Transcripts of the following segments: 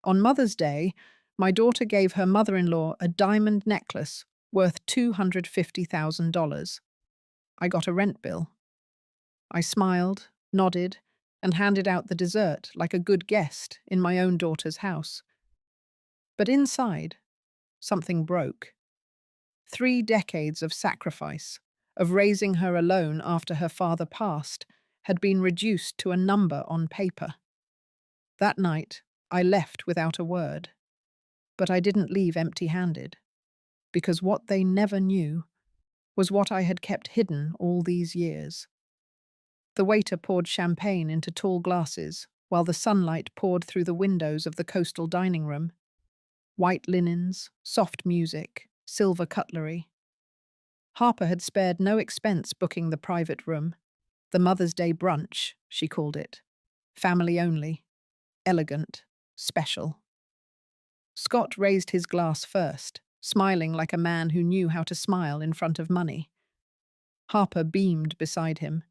On Mother's Day, my daughter gave her mother-in-law a diamond necklace worth $250,000. I got a rent bill. I smiled, nodded, and handed out the dessert like a good guest in my own daughter's house. But inside, something broke. 3 decades of sacrifice, of raising her alone after her father passed, had been reduced to a number on paper. That night, I left without a word. But I didn't leave empty-handed, because what they never knew was what I had kept hidden all these years. The waiter poured champagne into tall glasses, while the sunlight poured through the windows of the coastal dining room. White linens, soft music, silver cutlery. Harper had spared no expense booking the private room. The Mother's Day brunch, she called it. Family only. Elegant. Special. Scott raised his glass first, smiling like a man who knew how to smile in front of money. Harper beamed beside him.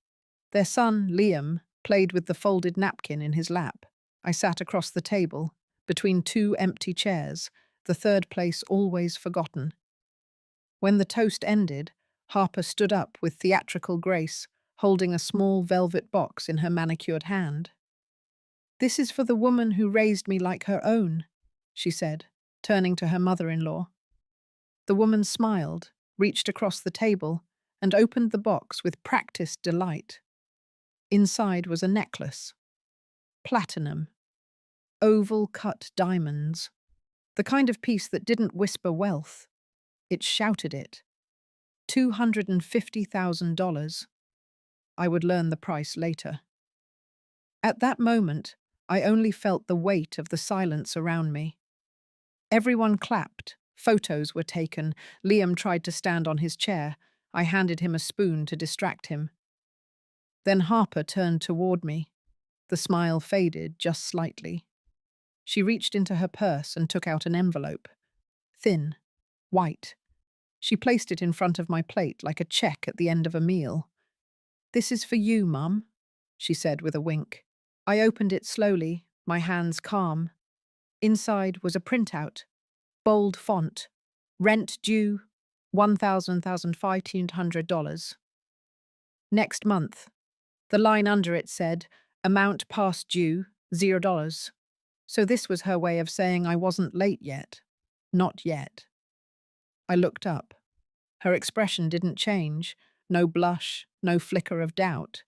Their son, Liam, played with the folded napkin in his lap. I sat across the table, between two empty chairs, the third place always forgotten. When the toast ended, Harper stood up with theatrical grace, holding a small velvet box in her manicured hand. "This is for the woman who raised me like her own," she said, turning to her mother-in-law. The woman smiled, reached across the table, and opened the box with practiced delight. Inside was a necklace. Platinum. Oval-cut diamonds. The kind of piece that didn't whisper wealth. It shouted it. $250,000. I would learn the price later. At that moment, I only felt the weight of the silence around me. Everyone clapped. Photos were taken. Liam tried to stand on his chair. I handed him a spoon to distract him. Then Harper turned toward me. The smile faded just slightly. She reached into her purse and took out an envelope. Thin. White. She placed it in front of my plate like a check at the end of a meal. "This is for you, Mum," she said with a wink. I opened it slowly, my hands calm. Inside was a printout. Bold font. Rent due, $1,500. Next month. The line under it said, amount past due, $0. So this was her way of saying I wasn't late yet. Not yet. I looked up. Her expression didn't change. No blush, no flicker of doubt.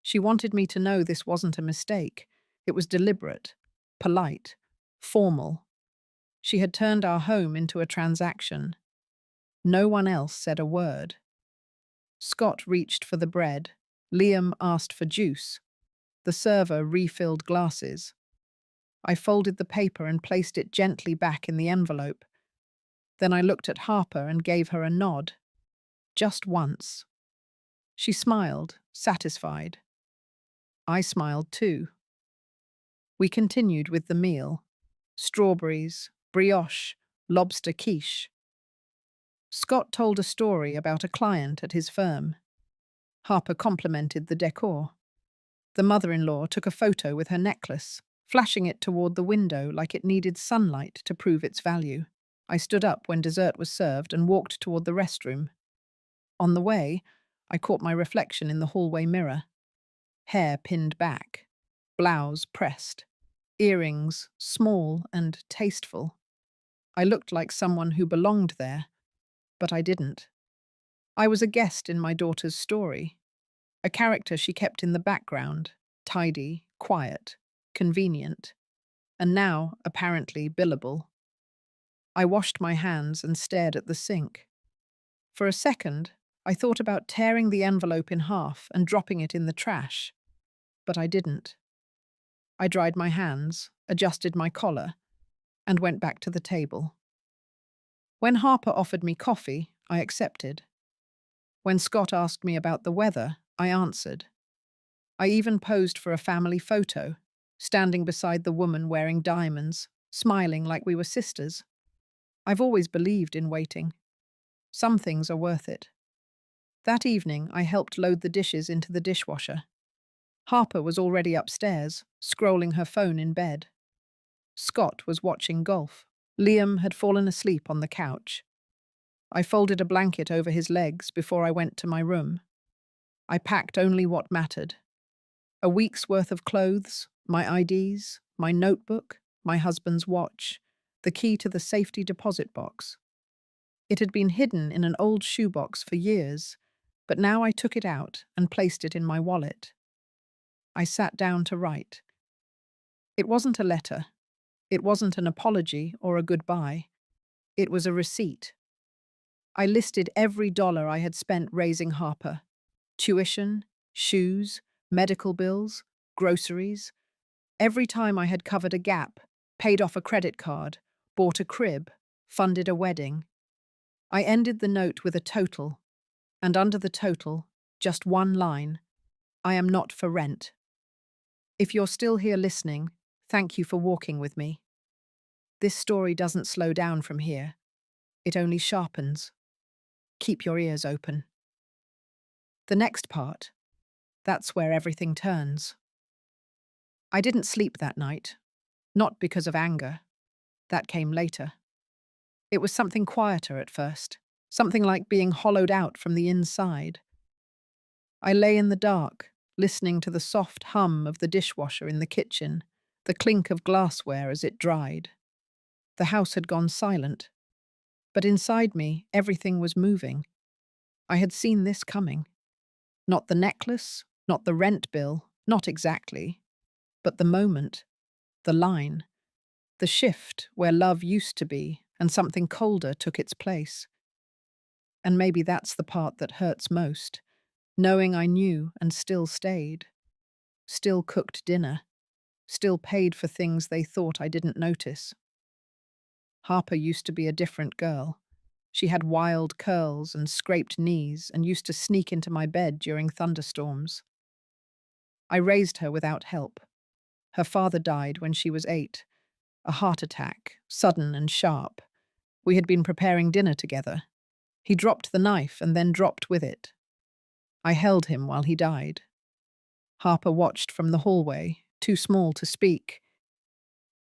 She wanted me to know this wasn't a mistake. It was deliberate, polite, formal. She had turned our home into a transaction. No one else said a word. Scott reached for the bread. Liam asked for juice. The server refilled glasses. I folded the paper and placed it gently back in the envelope. Then I looked at Harper and gave her a nod. Just once. She smiled, satisfied. I smiled too. We continued with the meal. Strawberries, brioche, lobster quiche. Scott told a story about a client at his firm. Harper complimented the decor. The mother-in-law took a photo with her necklace, flashing it toward the window like it needed sunlight to prove its value. I stood up when dessert was served and walked toward the restroom. On the way, I caught my reflection in the hallway mirror. Hair pinned back, blouse pressed, earrings small and tasteful. I looked like someone who belonged there, but I didn't. I was a guest in my daughter's story, a character she kept in the background, tidy, quiet, convenient, and now apparently billable. I washed my hands and stared at the sink. For a second, I thought about tearing the envelope in half and dropping it in the trash, but I didn't. I dried my hands, adjusted my collar, and went back to the table. When Harper offered me coffee, I accepted. When Scott asked me about the weather, I answered. I even posed for a family photo, standing beside the woman wearing diamonds, smiling like we were sisters. I've always believed in waiting. Some things are worth it. That evening, I helped load the dishes into the dishwasher. Harper was already upstairs, scrolling her phone in bed. Scott was watching golf. Liam had fallen asleep on the couch. I folded a blanket over his legs before I went to my room. I packed only what mattered. A week's worth of clothes, my IDs, my notebook, my husband's watch, the key to the safety deposit box. It had been hidden in an old shoebox for years, but now I took it out and placed it in my wallet. I sat down to write. It wasn't a letter. It wasn't an apology or a goodbye. It was a receipt. I listed every dollar I had spent raising Harper. Tuition, shoes, medical bills, groceries. Every time I had covered a gap, paid off a credit card, bought a crib, funded a wedding. I ended the note with a total, and under the total, just one line: I am not for rent. If you're still here listening, thank you for walking with me. This story doesn't slow down from here. It only sharpens. Keep your ears open. The next part, that's where everything turns. I didn't sleep that night, not because of anger. That came later. It was something quieter at first, something like being hollowed out from the inside. I lay in the dark, listening to the soft hum of the dishwasher in the kitchen, the clink of glassware as it dried. The house had gone silent, but inside me, everything was moving. I had seen this coming. Not the necklace, not the rent bill, not exactly, but the moment, the line, the shift where love used to be and something colder took its place. And maybe that's the part that hurts most, knowing I knew and still stayed, still cooked dinner, still paid for things they thought I didn't notice. Harper used to be a different girl. She had wild curls and scraped knees and used to sneak into my bed during thunderstorms. I raised her without help. Her father died when she was 8. A heart attack, sudden and sharp. We had been preparing dinner together. He dropped the knife and then dropped with it. I held him while he died. Harper watched from the hallway, too small to speak.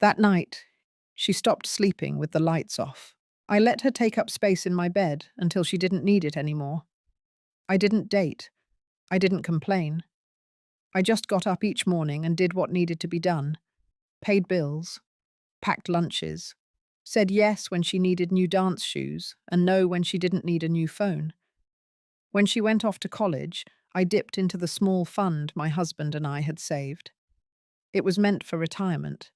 That night, she stopped sleeping with the lights off. I let her take up space in my bed until she didn't need it anymore. I didn't date. I didn't complain. I just got up each morning and did what needed to be done. Paid bills, packed lunches, said yes when she needed new dance shoes and no when she didn't need a new phone. When she went off to college, I dipped into the small fund my husband and I had saved. It was meant for retirement.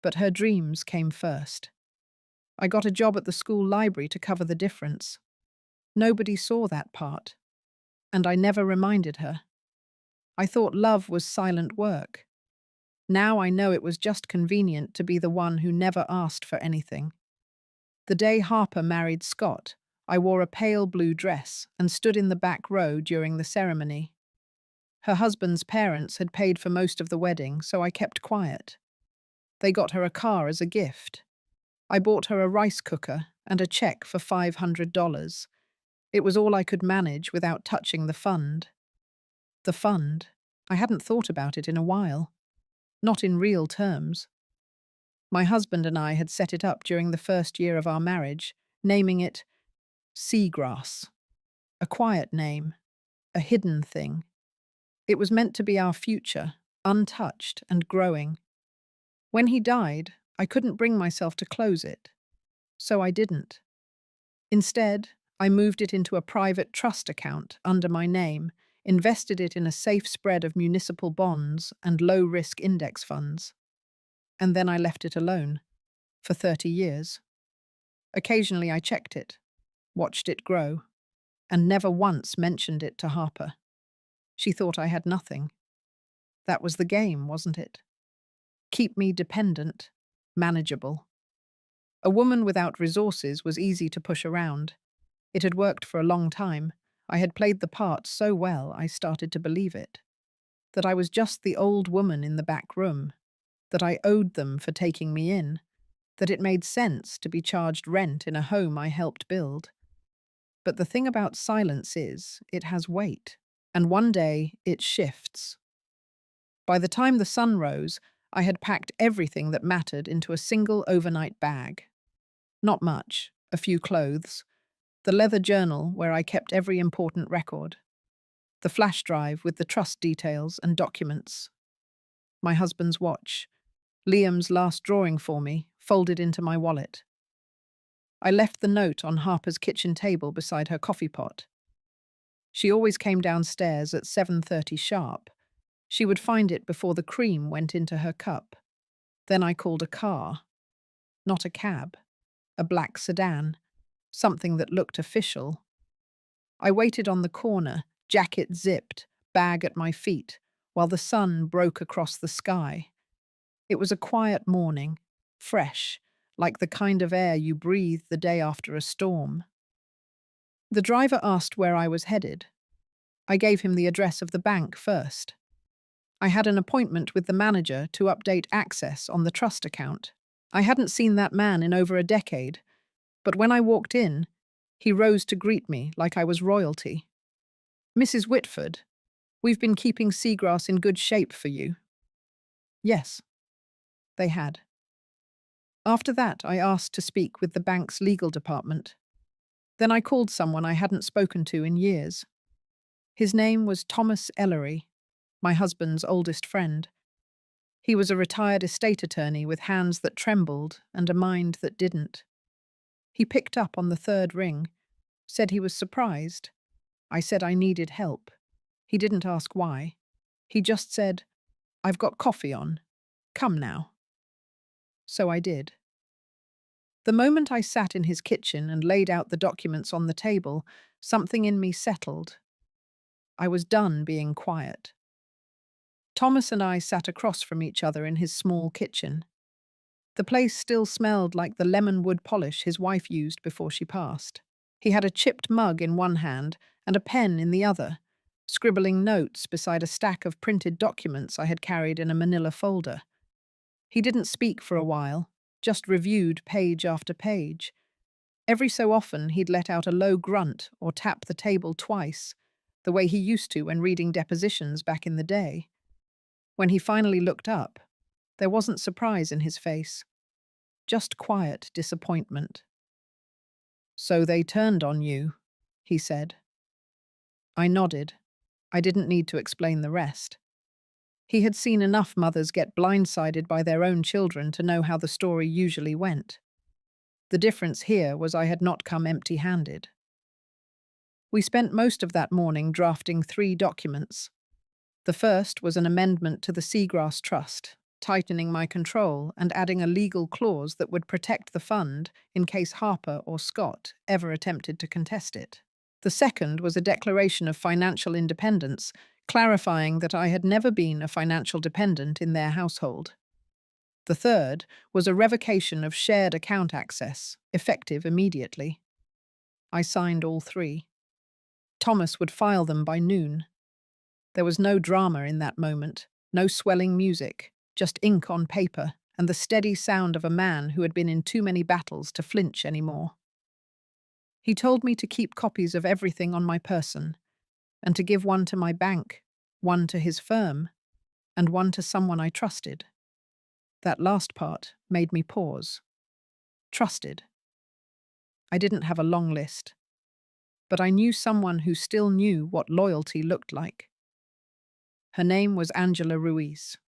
But her dreams came first. I got a job at the school library to cover the difference. Nobody saw that part, and I never reminded her. I thought love was silent work. Now I know it was just convenient to be the one who never asked for anything. The day Harper married Scott, I wore a pale blue dress and stood in the back row during the ceremony. Her husband's parents had paid for most of the wedding, so I kept quiet. They got her a car as a gift. I bought her a rice cooker and a check for $500. It was all I could manage without touching the fund. The fund. I hadn't thought about it in a while. Not in real terms. My husband and I had set it up during the first year of our marriage, naming it Seagrass. A quiet name. A hidden thing. It was meant to be our future, untouched and growing. When he died, I couldn't bring myself to close it. So I didn't. Instead, I moved it into a private trust account under my name, invested it in a safe spread of municipal bonds and low-risk index funds. And then I left it alone, for 30 years. Occasionally I checked it, watched it grow, and never once mentioned it to Harper. She thought I had nothing. That was the game, wasn't it? Keep me dependent, manageable. A woman without resources was easy to push around. It had worked for a long time. I had played the part so well I started to believe it. That I was just the old woman in the back room. That I owed them for taking me in. That it made sense to be charged rent in a home I helped build. But the thing about silence is, it has weight. And one day, it shifts. By the time the sun rose, I had packed everything that mattered into a single overnight bag. Not much, a few clothes, the leather journal where I kept every important record, the flash drive with the trust details and documents, my husband's watch, Liam's last drawing for me, folded into my wallet. I left the note on Harper's kitchen table beside her coffee pot. She always came downstairs at 7:30 sharp. She would find it before the cream went into her cup. Then I called a car. Not a cab. A black sedan. Something that looked official. I waited on the corner, jacket zipped, bag at my feet, while the sun broke across the sky. It was a quiet morning, fresh, like the kind of air you breathe the day after a storm. The driver asked where I was headed. I gave him the address of the bank first. I had an appointment with the manager to update access on the trust account. I hadn't seen that man in over a decade, but when I walked in, he rose to greet me like I was royalty. "Mrs. Whitford, we've been keeping Seagrass in good shape for you." Yes, they had. After that, I asked to speak with the bank's legal department. Then I called someone I hadn't spoken to in years. His name was Thomas Ellery, my husband's oldest friend. He was a retired estate attorney with hands that trembled and a mind that didn't. He picked up on the third ring, said he was surprised. I said I needed help. He didn't ask why. He just said, "I've got coffee on. Come now." So I did. The moment I sat in his kitchen and laid out the documents on the table, something in me settled. I was done being quiet. Thomas and I sat across from each other in his small kitchen. The place still smelled like the lemon wood polish his wife used before she passed. He had a chipped mug in one hand and a pen in the other, scribbling notes beside a stack of printed documents I had carried in a manila folder. He didn't speak for a while, just reviewed page after page. Every so often he'd let out a low grunt or tap the table twice, the way he used to when reading depositions back in the day. When he finally looked up, there wasn't surprise in his face, just quiet disappointment. "So they turned on you," he said. I nodded. I didn't need to explain the rest. He had seen enough mothers get blindsided by their own children to know how the story usually went. The difference here was I had not come empty-handed. We spent most of that morning drafting 3 documents. The first was an amendment to the Seagrass Trust, tightening my control and adding a legal clause that would protect the fund in case Harper or Scott ever attempted to contest it. The second was a declaration of financial independence, clarifying that I had never been a financial dependent in their household. The third was a revocation of shared account access, effective immediately. I signed all 3. Thomas would file them by noon. There was no drama in that moment, no swelling music, just ink on paper and the steady sound of a man who had been in too many battles to flinch anymore. He told me to keep copies of everything on my person, and to give one to my bank, one to his firm, and one to someone I trusted. That last part made me pause. Trusted. I didn't have a long list, but I knew someone who still knew what loyalty looked like. Her name was Angela Ruiz.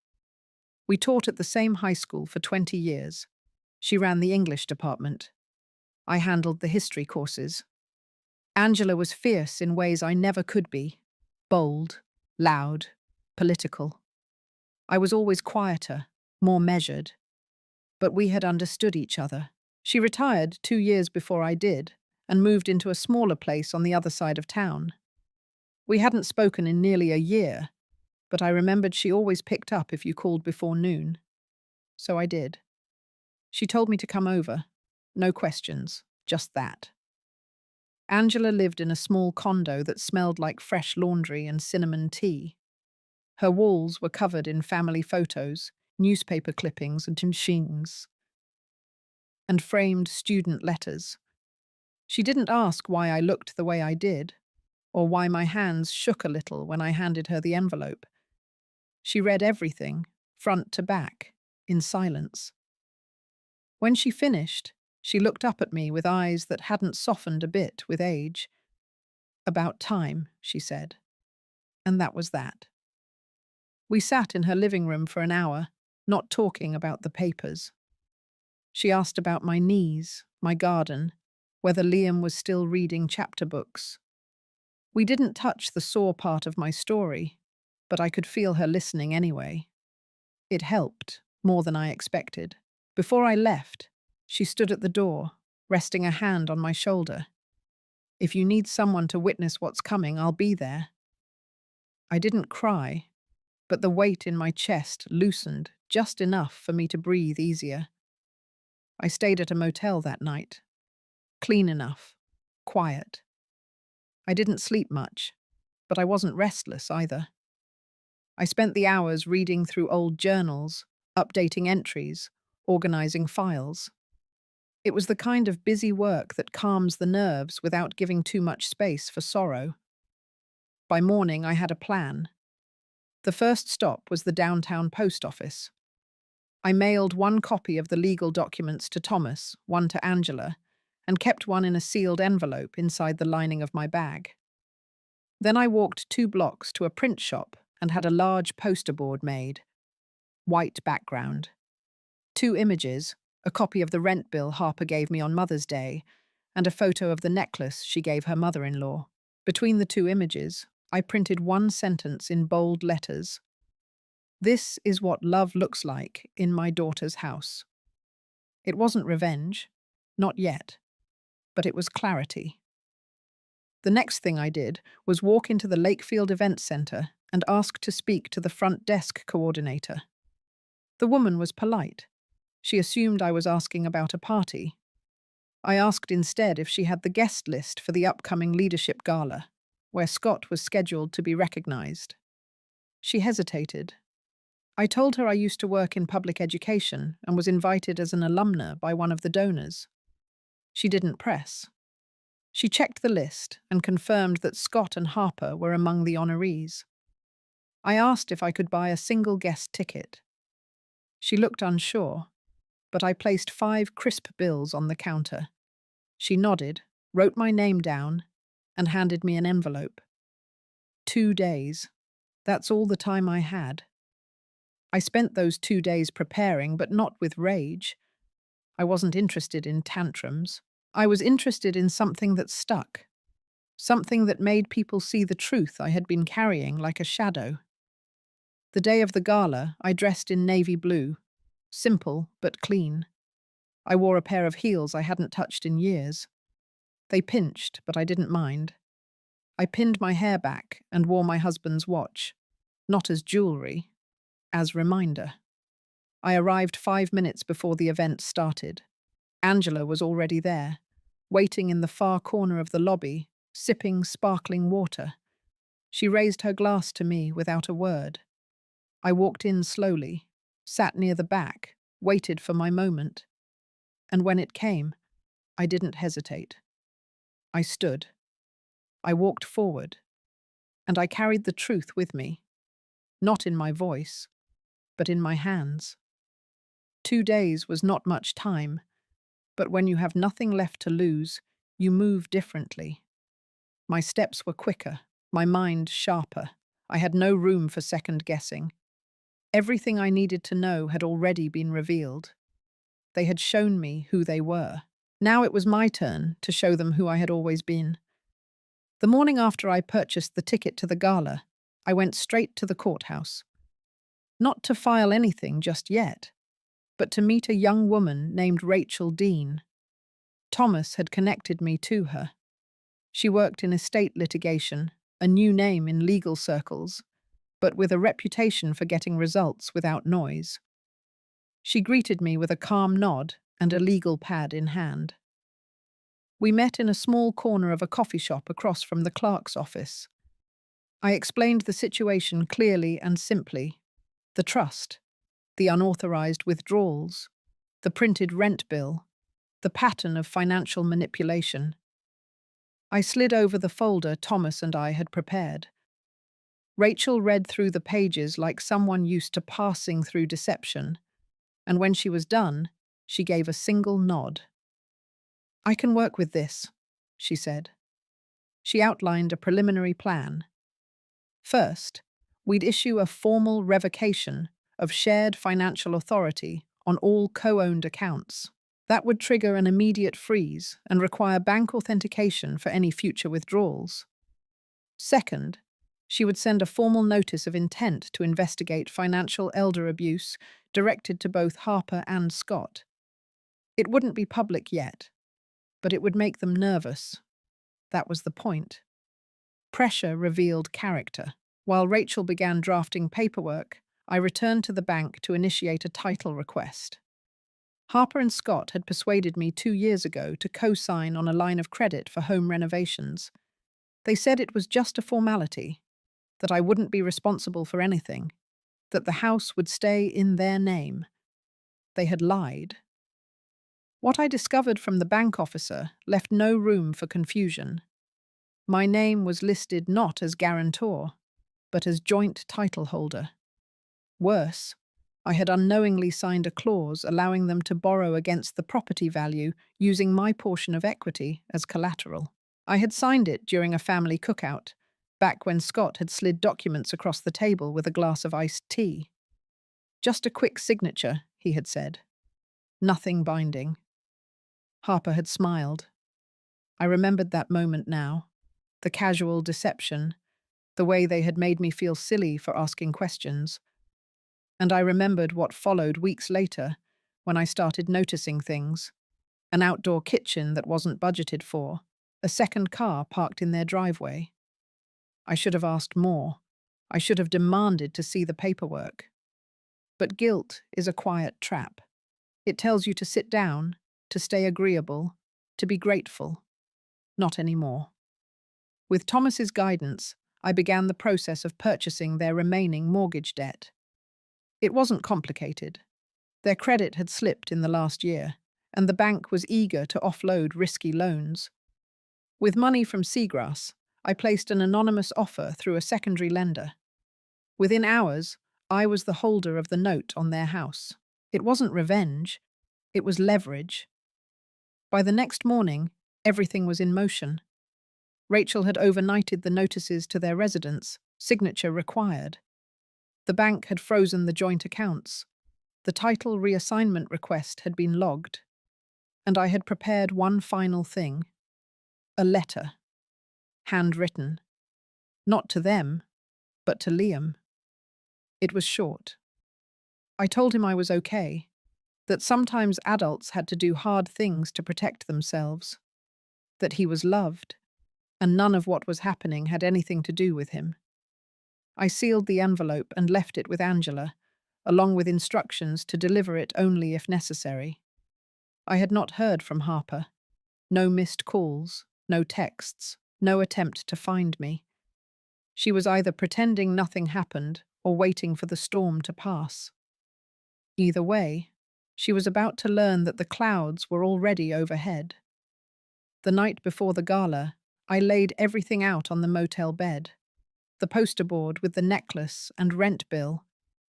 We taught at the same high school for 20 years. She ran the English department. I handled the history courses. Angela was fierce in ways I never could be. Bold, loud, political. I was always quieter, more measured. But we had understood each other. She retired 2 years before I did and moved into a smaller place on the other side of town. We hadn't spoken in nearly a year, but I remembered she always picked up if you called before noon. So I did. She told me to come over. No questions, just that. Angela lived in a small condo that smelled like fresh laundry and cinnamon tea. Her walls were covered in family photos, newspaper clippings and machines, and framed student letters. She didn't ask why I looked the way I did, or why my hands shook a little when I handed her the envelope. She read everything, front to back, in silence. When she finished, she looked up at me with eyes that hadn't softened a bit with age. "About time," she said. And that was that. We sat in her living room for an hour, not talking about the papers. She asked about my knees, my garden, whether Liam was still reading chapter books. We didn't touch the sore part of my story, but I could feel her listening anyway. It helped, more than I expected. Before I left, she stood at the door, resting a hand on my shoulder. "If you need someone to witness what's coming, I'll be there." I didn't cry, but the weight in my chest loosened just enough for me to breathe easier. I stayed at a motel that night. Clean enough. Quiet. I didn't sleep much, but I wasn't restless either. I spent the hours reading through old journals, updating entries, organizing files. It was the kind of busy work that calms the nerves without giving too much space for sorrow. By morning, I had a plan. The first stop was the downtown post office. I mailed one copy of the legal documents to Thomas, one to Angela, and kept one in a sealed envelope inside the lining of my bag. Then I walked 2 blocks to a print shop and had a large poster board made. White background. 2 images, a copy of the rent bill Harper gave me on Mother's Day, and a photo of the necklace she gave her mother-in-law. Between the 2 images, I printed one sentence in bold letters. "This is what love looks like in my daughter's house." It wasn't revenge, not yet, but it was clarity. The next thing I did was walk into the Lakefield Event Center and ask to speak to the front desk coordinator. The woman was polite. She assumed I was asking about a party. I asked instead if she had the guest list for the upcoming leadership gala, where Scott was scheduled to be recognized. She hesitated. I told her I used to work in public education and was invited as an alumna by one of the donors. She didn't press. She checked the list and confirmed that Scott and Harper were among the honorees. I asked if I could buy a single guest ticket. She looked unsure, but I placed 5 crisp bills on the counter. She nodded, wrote my name down, and handed me an envelope. 2 days. That's all the time I had. I spent those 2 days preparing, but not with rage. I wasn't interested in tantrums. I was interested in something that stuck. Something that made people see the truth I had been carrying like a shadow. The day of the gala, I dressed in navy blue. Simple, but clean. I wore a pair of heels I hadn't touched in years. They pinched, but I didn't mind. I pinned my hair back and wore my husband's watch. Not as jewelry, as reminder. I arrived 5 minutes before the event started. Angela was already there, waiting in the far corner of the lobby, sipping sparkling water. She raised her glass to me without a word. I walked in slowly, sat near the back, waited for my moment. And when it came, I didn't hesitate. I stood. I walked forward. And I carried the truth with me. Not in my voice, but in my hands. 2 days was not much time, but when you have nothing left to lose, you move differently. My steps were quicker, my mind sharper. I had no room for second guessing. Everything I needed to know had already been revealed. They had shown me who they were. Now it was my turn to show them who I had always been. The morning after I purchased the ticket to the gala, I went straight to the courthouse. Not to file anything just yet, but to meet a young woman named Rachel Dean. Thomas had connected me to her. She worked in estate litigation, a new name in legal circles, but with a reputation for getting results without noise. She greeted me with a calm nod and a legal pad in hand. We met in a small corner of a coffee shop across from the clerk's office. I explained the situation clearly and simply. The trust, the unauthorized withdrawals, the printed rent bill, the pattern of financial manipulation. I slid over the folder Thomas and I had prepared. Rachel read through the pages like someone used to parsing through deception. and when she was done, she gave a single nod. "I can work with this," she said. She outlined a preliminary plan. First, we'd issue a formal revocation of shared financial authority on all co-owned accounts. That would trigger an immediate freeze and require bank authentication for any future withdrawals. Second, she would send a formal notice of intent to investigate financial elder abuse directed to both Harper and Scott. It wouldn't be public yet, but it would make them nervous. That was the point. Pressure revealed character. While Rachel began drafting paperwork, I returned to the bank to initiate a title request. Harper and Scott had persuaded me 2 years ago to co-sign on a line of credit for home renovations. They said it was just a formality, that I wouldn't be responsible for anything, that the house would stay in their name. They had lied. What I discovered from the bank officer left no room for confusion. My name was listed not as guarantor, but as joint title holder. Worse, I had unknowingly signed a clause allowing them to borrow against the property value using my portion of equity as collateral. I had signed it during a family cookout, back when Scott had slid documents across the table with a glass of iced tea. Just a quick signature, he had said. Nothing binding. Harper had smiled. I remembered that moment now, the casual deception, the way they had made me feel silly for asking questions. And I remembered what followed weeks later, when I started noticing things. An outdoor kitchen that wasn't budgeted for, a second car parked in their driveway. I should have asked more. I should have demanded to see the paperwork. But guilt is a quiet trap. It tells you to sit down, to stay agreeable, to be grateful. Not anymore. With Thomas's guidance, I began the process of purchasing their remaining mortgage debt. It wasn't complicated. Their credit had slipped in the last year, and the bank was eager to offload risky loans. With money from Seagrass, I placed an anonymous offer through a secondary lender. Within hours, I was the holder of the note on their house. It wasn't revenge, it was leverage. By the next morning, everything was in motion. Rachel had overnighted the notices to their residents, signature required. The bank had frozen the joint accounts. The title reassignment request had been logged. And I had prepared one final thing. A letter. Handwritten. Not to them, but to Liam. It was short. I told him I was okay, that sometimes adults had to do hard things to protect themselves, that he was loved, and none of what was happening had anything to do with him. I sealed the envelope and left it with Angela, along with instructions to deliver it only if necessary. I had not heard from Harper. No missed calls, no texts, no attempt to find me. She was either pretending nothing happened or waiting for the storm to pass. Either way, she was about to learn that the clouds were already overhead. The night before the gala, I laid everything out on the motel bed. The poster board with the necklace and rent bill,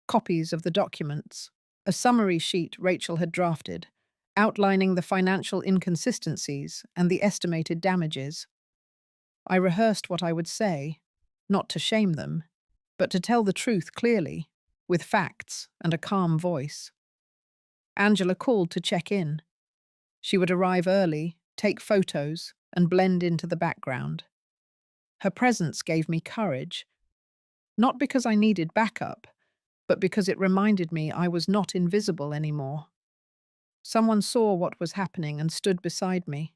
copies of the documents, a summary sheet Rachel had drafted, outlining the financial inconsistencies and the estimated damages. I rehearsed what I would say, not to shame them, but to tell the truth clearly, with facts and a calm voice. Angela called to check in. She would arrive early, take photos, and blend into the background. Her presence gave me courage, not because I needed backup, but because it reminded me I was not invisible anymore. Someone saw what was happening and stood beside me.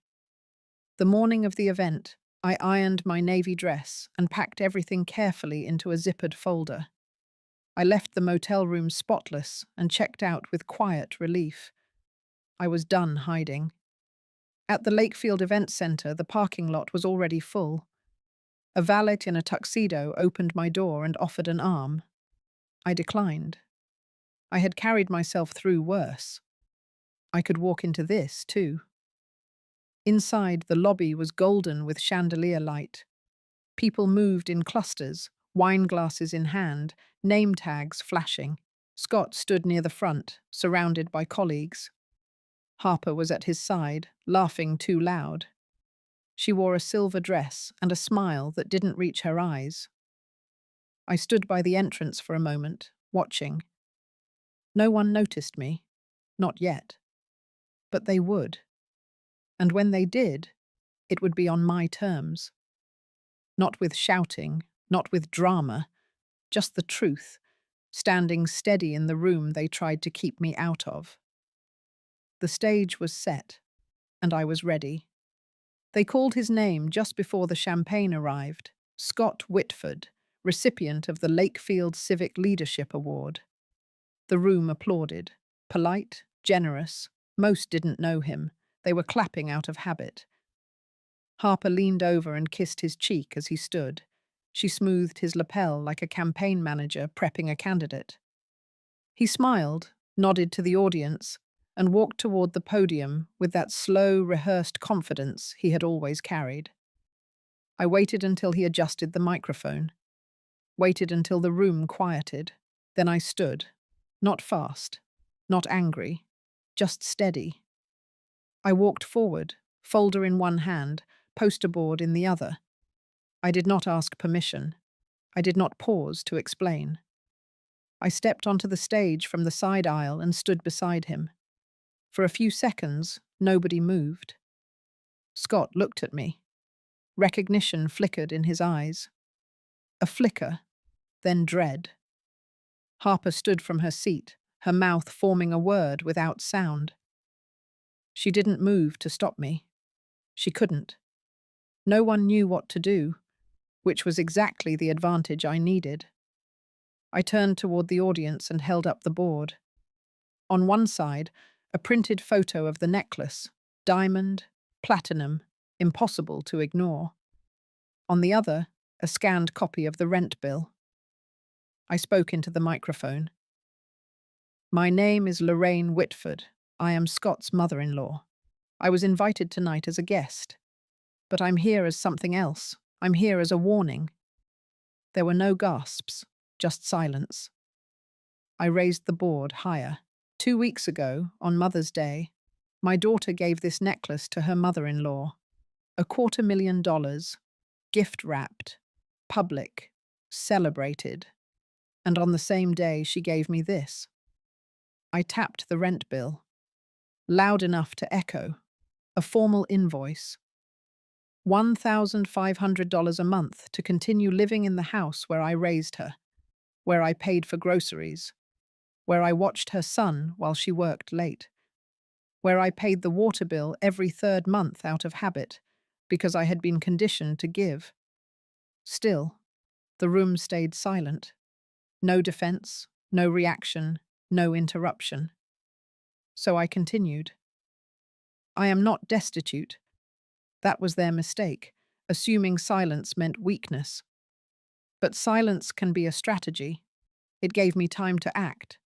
The morning of the event, I ironed my navy dress and packed everything carefully into a zippered folder. I left the motel room spotless and checked out with quiet relief. I was done hiding. At the Lakefield Event Center, the parking lot was already full. A valet in a tuxedo opened my door and offered an arm. I declined. I had carried myself through worse. I could walk into this, too. Inside, the lobby was golden with chandelier light. People moved in clusters, wine glasses in hand, name tags flashing. Scott stood near the front, surrounded by colleagues. Harper was at his side, laughing too loud. She wore a silver dress and a smile that didn't reach her eyes. I stood by the entrance for a moment, watching. No one noticed me. Not yet. But they would. And when they did, it would be on my terms. Not with shouting, not with drama, just the truth, standing steady in the room they tried to keep me out of. The stage was set, and I was ready. They called his name just before the champagne arrived, Scott Whitford, recipient of the Lakefield Civic Leadership Award. The room applauded. Polite, generous, most didn't know him. They were clapping out of habit. Harper leaned over and kissed his cheek as he stood. She smoothed his lapel like a campaign manager prepping a candidate. He smiled, nodded to the audience, and walked toward the podium with that slow, rehearsed confidence he had always carried. I waited until he adjusted the microphone, waited until the room quieted. Then I stood, not fast, not angry, just steady. I walked forward, folder in one hand, poster board in the other. I did not ask permission. I did not pause to explain. I stepped onto the stage from the side aisle and stood beside him. For a few seconds, nobody moved. Scott looked at me. Recognition flickered in his eyes. A flicker, then dread. Harper stood from her seat, her mouth forming a word without sound. She didn't move to stop me. She couldn't. No one knew what to do, which was exactly the advantage I needed. I turned toward the audience and held up the board. On one side, a printed photo of the necklace, diamond, platinum, impossible to ignore. On the other, a scanned copy of the rent bill. I spoke into the microphone. My name is Lorraine Whitford. I am Scott's mother-in-law. I was invited tonight as a guest. But I'm here as something else. I'm here as a warning. There were no gasps, just silence. I raised the board higher. 2 weeks ago, on Mother's Day, my daughter gave this necklace to her mother-in-law. $250,000, gift-wrapped, public, celebrated. And on the same day, she gave me this. I tapped the rent bill, loud enough to echo, a formal invoice. $1,500 a month to continue living in the house where I raised her, where I paid for groceries, where I watched her son while she worked late, where I paid the water bill every third month out of habit because I had been conditioned to give. Still, the room stayed silent. No defense, no reaction, no interruption. So I continued. I am not destitute. That was their mistake, assuming silence meant weakness. But silence can be a strategy. It gave me time to act,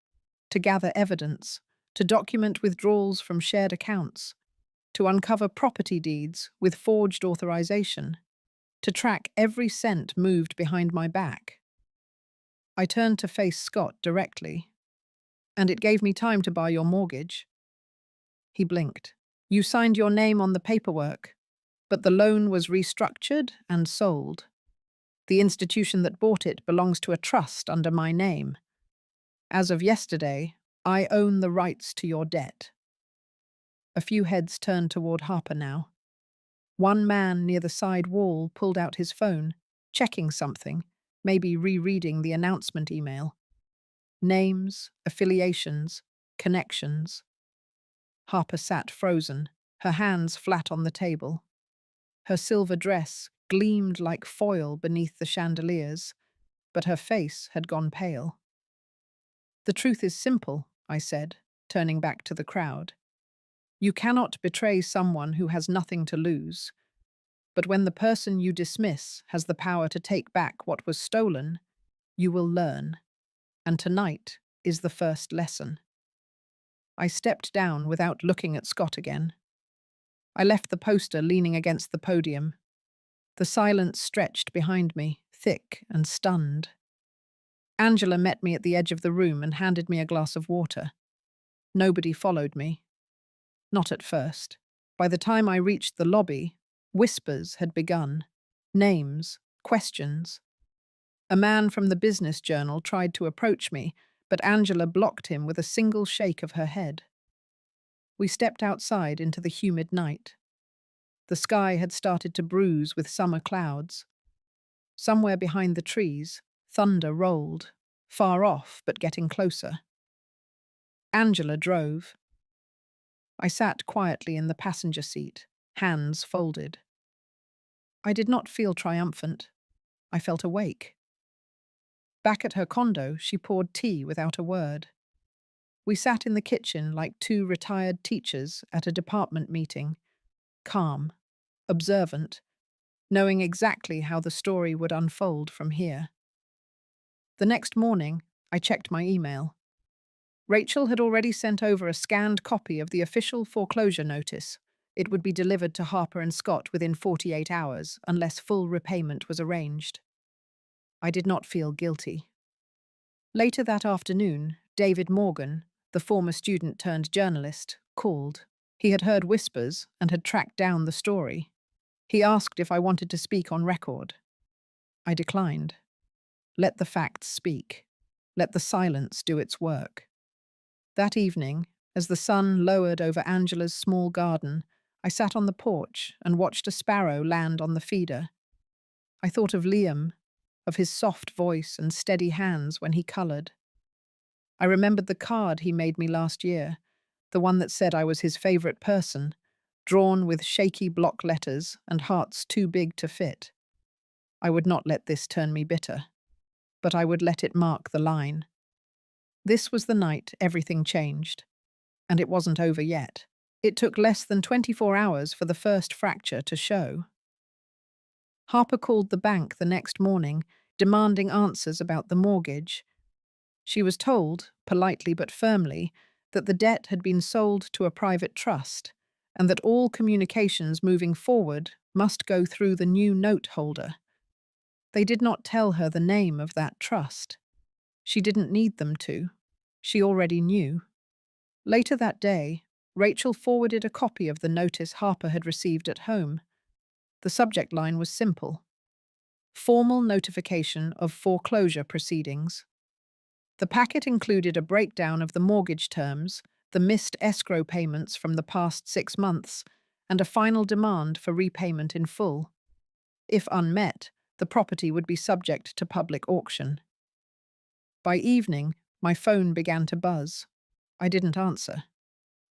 to gather evidence, to document withdrawals from shared accounts, to uncover property deeds with forged authorization, to track every cent moved behind my back. I turned to face Scott directly. And it gave me time to buy your mortgage. He blinked. You signed your name on the paperwork, but the loan was restructured and sold. The institution that bought it belongs to a trust under my name. As of yesterday, I own the rights to your debt. A few heads turned toward Harper now. One man near the side wall pulled out his phone, checking something, maybe rereading the announcement email. Names, affiliations, connections. Harper sat frozen, her hands flat on the table. Her silver dress gleamed like foil beneath the chandeliers, but her face had gone pale. The truth is simple, I said, turning back to the crowd. You cannot betray someone who has nothing to lose. But when the person you dismiss has the power to take back what was stolen, you will learn. And tonight is the first lesson. I stepped down without looking at Scott again. I left the poster leaning against the podium. The silence stretched behind me, thick and stunned. Angela met me at the edge of the room and handed me a glass of water. Nobody followed me. Not at first. By the time I reached the lobby, whispers had begun. Names, questions. A man from the business journal tried to approach me, but Angela blocked him with a single shake of her head. We stepped outside into the humid night. The sky had started to bruise with summer clouds. Somewhere behind the trees, thunder rolled, far off but getting closer. Angela drove. I sat quietly in the passenger seat, hands folded. I did not feel triumphant. I felt awake. Back at her condo, she poured tea without a word. We sat in the kitchen like two retired teachers at a department meeting, calm, observant, knowing exactly how the story would unfold from here. The next morning, I checked my email. Rachel had already sent over a scanned copy of the official foreclosure notice. It would be delivered to Harper and Scott within 48 hours, unless full repayment was arranged. I did not feel guilty. Later that afternoon, David Morgan, the former student turned journalist, called. He had heard whispers and had tracked down the story. He asked if I wanted to speak on record. I declined. Let the facts speak. Let the silence do its work. That evening, as the sun lowered over Angela's small garden, I sat on the porch and watched a sparrow land on the feeder. I thought of Liam, of his soft voice and steady hands when he coloured. I remembered the card he made me last year, the one that said I was his favourite person, drawn with shaky block letters and hearts too big to fit. I would not let this turn me bitter, but I would let it mark the line. This was the night everything changed, and it wasn't over yet. It took less than 24 hours for the first fracture to show. Harper called the bank the next morning, demanding answers about the mortgage. She was told, politely but firmly, that the debt had been sold to a private trust, and that all communications moving forward must go through the new note holder. They did not tell her the name of that trust. She didn't need them to. She already knew. Later that day, Rachel forwarded a copy of the notice Harper had received at home. The subject line was simple: formal notification of foreclosure proceedings. The packet included a breakdown of the mortgage terms, the missed escrow payments from the past 6 months, and a final demand for repayment in full. If unmet, the property would be subject to public auction. By evening, my phone began to buzz. I didn't answer.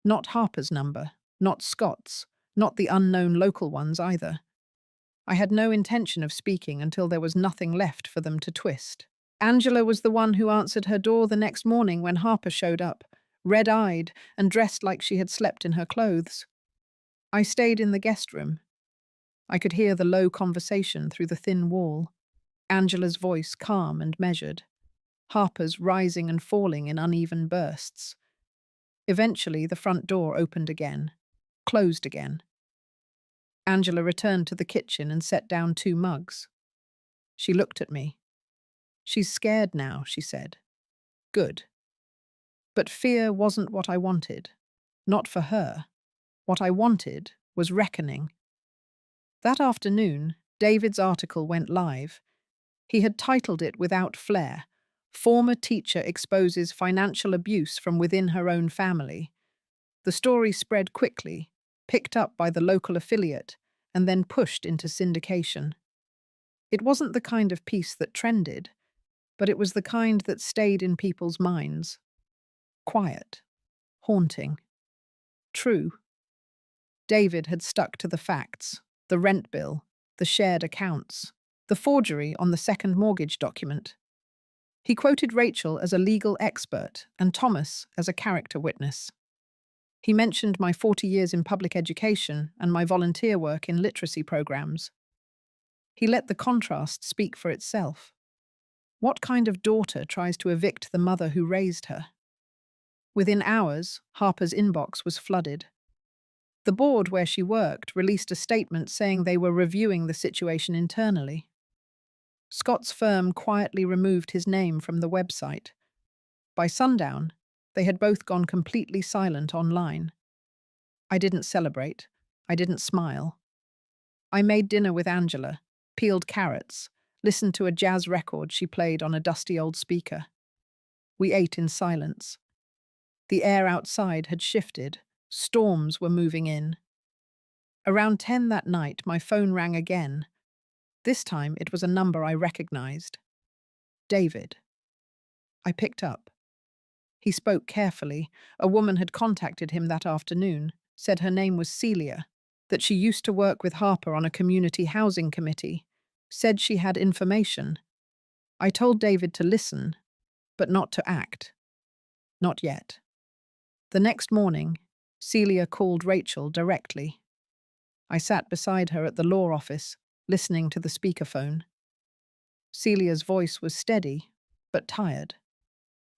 Not Harper's number, not Scott's, not the unknown local ones either. I had no intention of speaking until there was nothing left for them to twist. Angela was the one who answered her door the next morning when Harper showed up, red-eyed and dressed like she had slept in her clothes. I stayed in the guest room. I could hear the low conversation through the thin wall, Angela's voice calm and measured, Harper's rising and falling in uneven bursts. Eventually, the front door opened again, closed again. Angela returned to the kitchen and set down 2 mugs. She looked at me. "She's scared now," she said. "Good." But fear wasn't what I wanted. Not for her. What I wanted was reckoning. That afternoon, David's article went live. He had titled it without flair, "Former Teacher Exposes Financial Abuse from Within Her Own Family." The story spread quickly, picked up by the local affiliate, and then pushed into syndication. It wasn't the kind of piece that trended, but it was the kind that stayed in people's minds. Quiet, haunting, true. David had stuck to the facts, the rent bill, the shared accounts, the forgery on the second mortgage document. He quoted Rachel as a legal expert and Thomas as a character witness. He mentioned my 40 years in public education and my volunteer work in literacy programs. He let the contrast speak for itself. What kind of daughter tries to evict the mother who raised her? Within hours, Harper's inbox was flooded. The board where she worked released a statement saying they were reviewing the situation internally. Scott's firm quietly removed his name from the website. By sundown, they had both gone completely silent online. I didn't celebrate. I didn't smile. I made dinner with Angela, peeled carrots, listened to a jazz record she played on a dusty old speaker. We ate in silence. The air outside had shifted. Storms were moving in. Around 10 that night, my phone rang again. This time, it was a number I recognized. David. I picked up. He spoke carefully. A woman had contacted him that afternoon, said her name was Celia, that she used to work with Harper on a community housing committee, said she had information. I told David to listen, but not to act. Not yet. The next morning, Celia called Rachel directly. I sat beside her at the law office, listening to the speakerphone. Celia's voice was steady, but tired.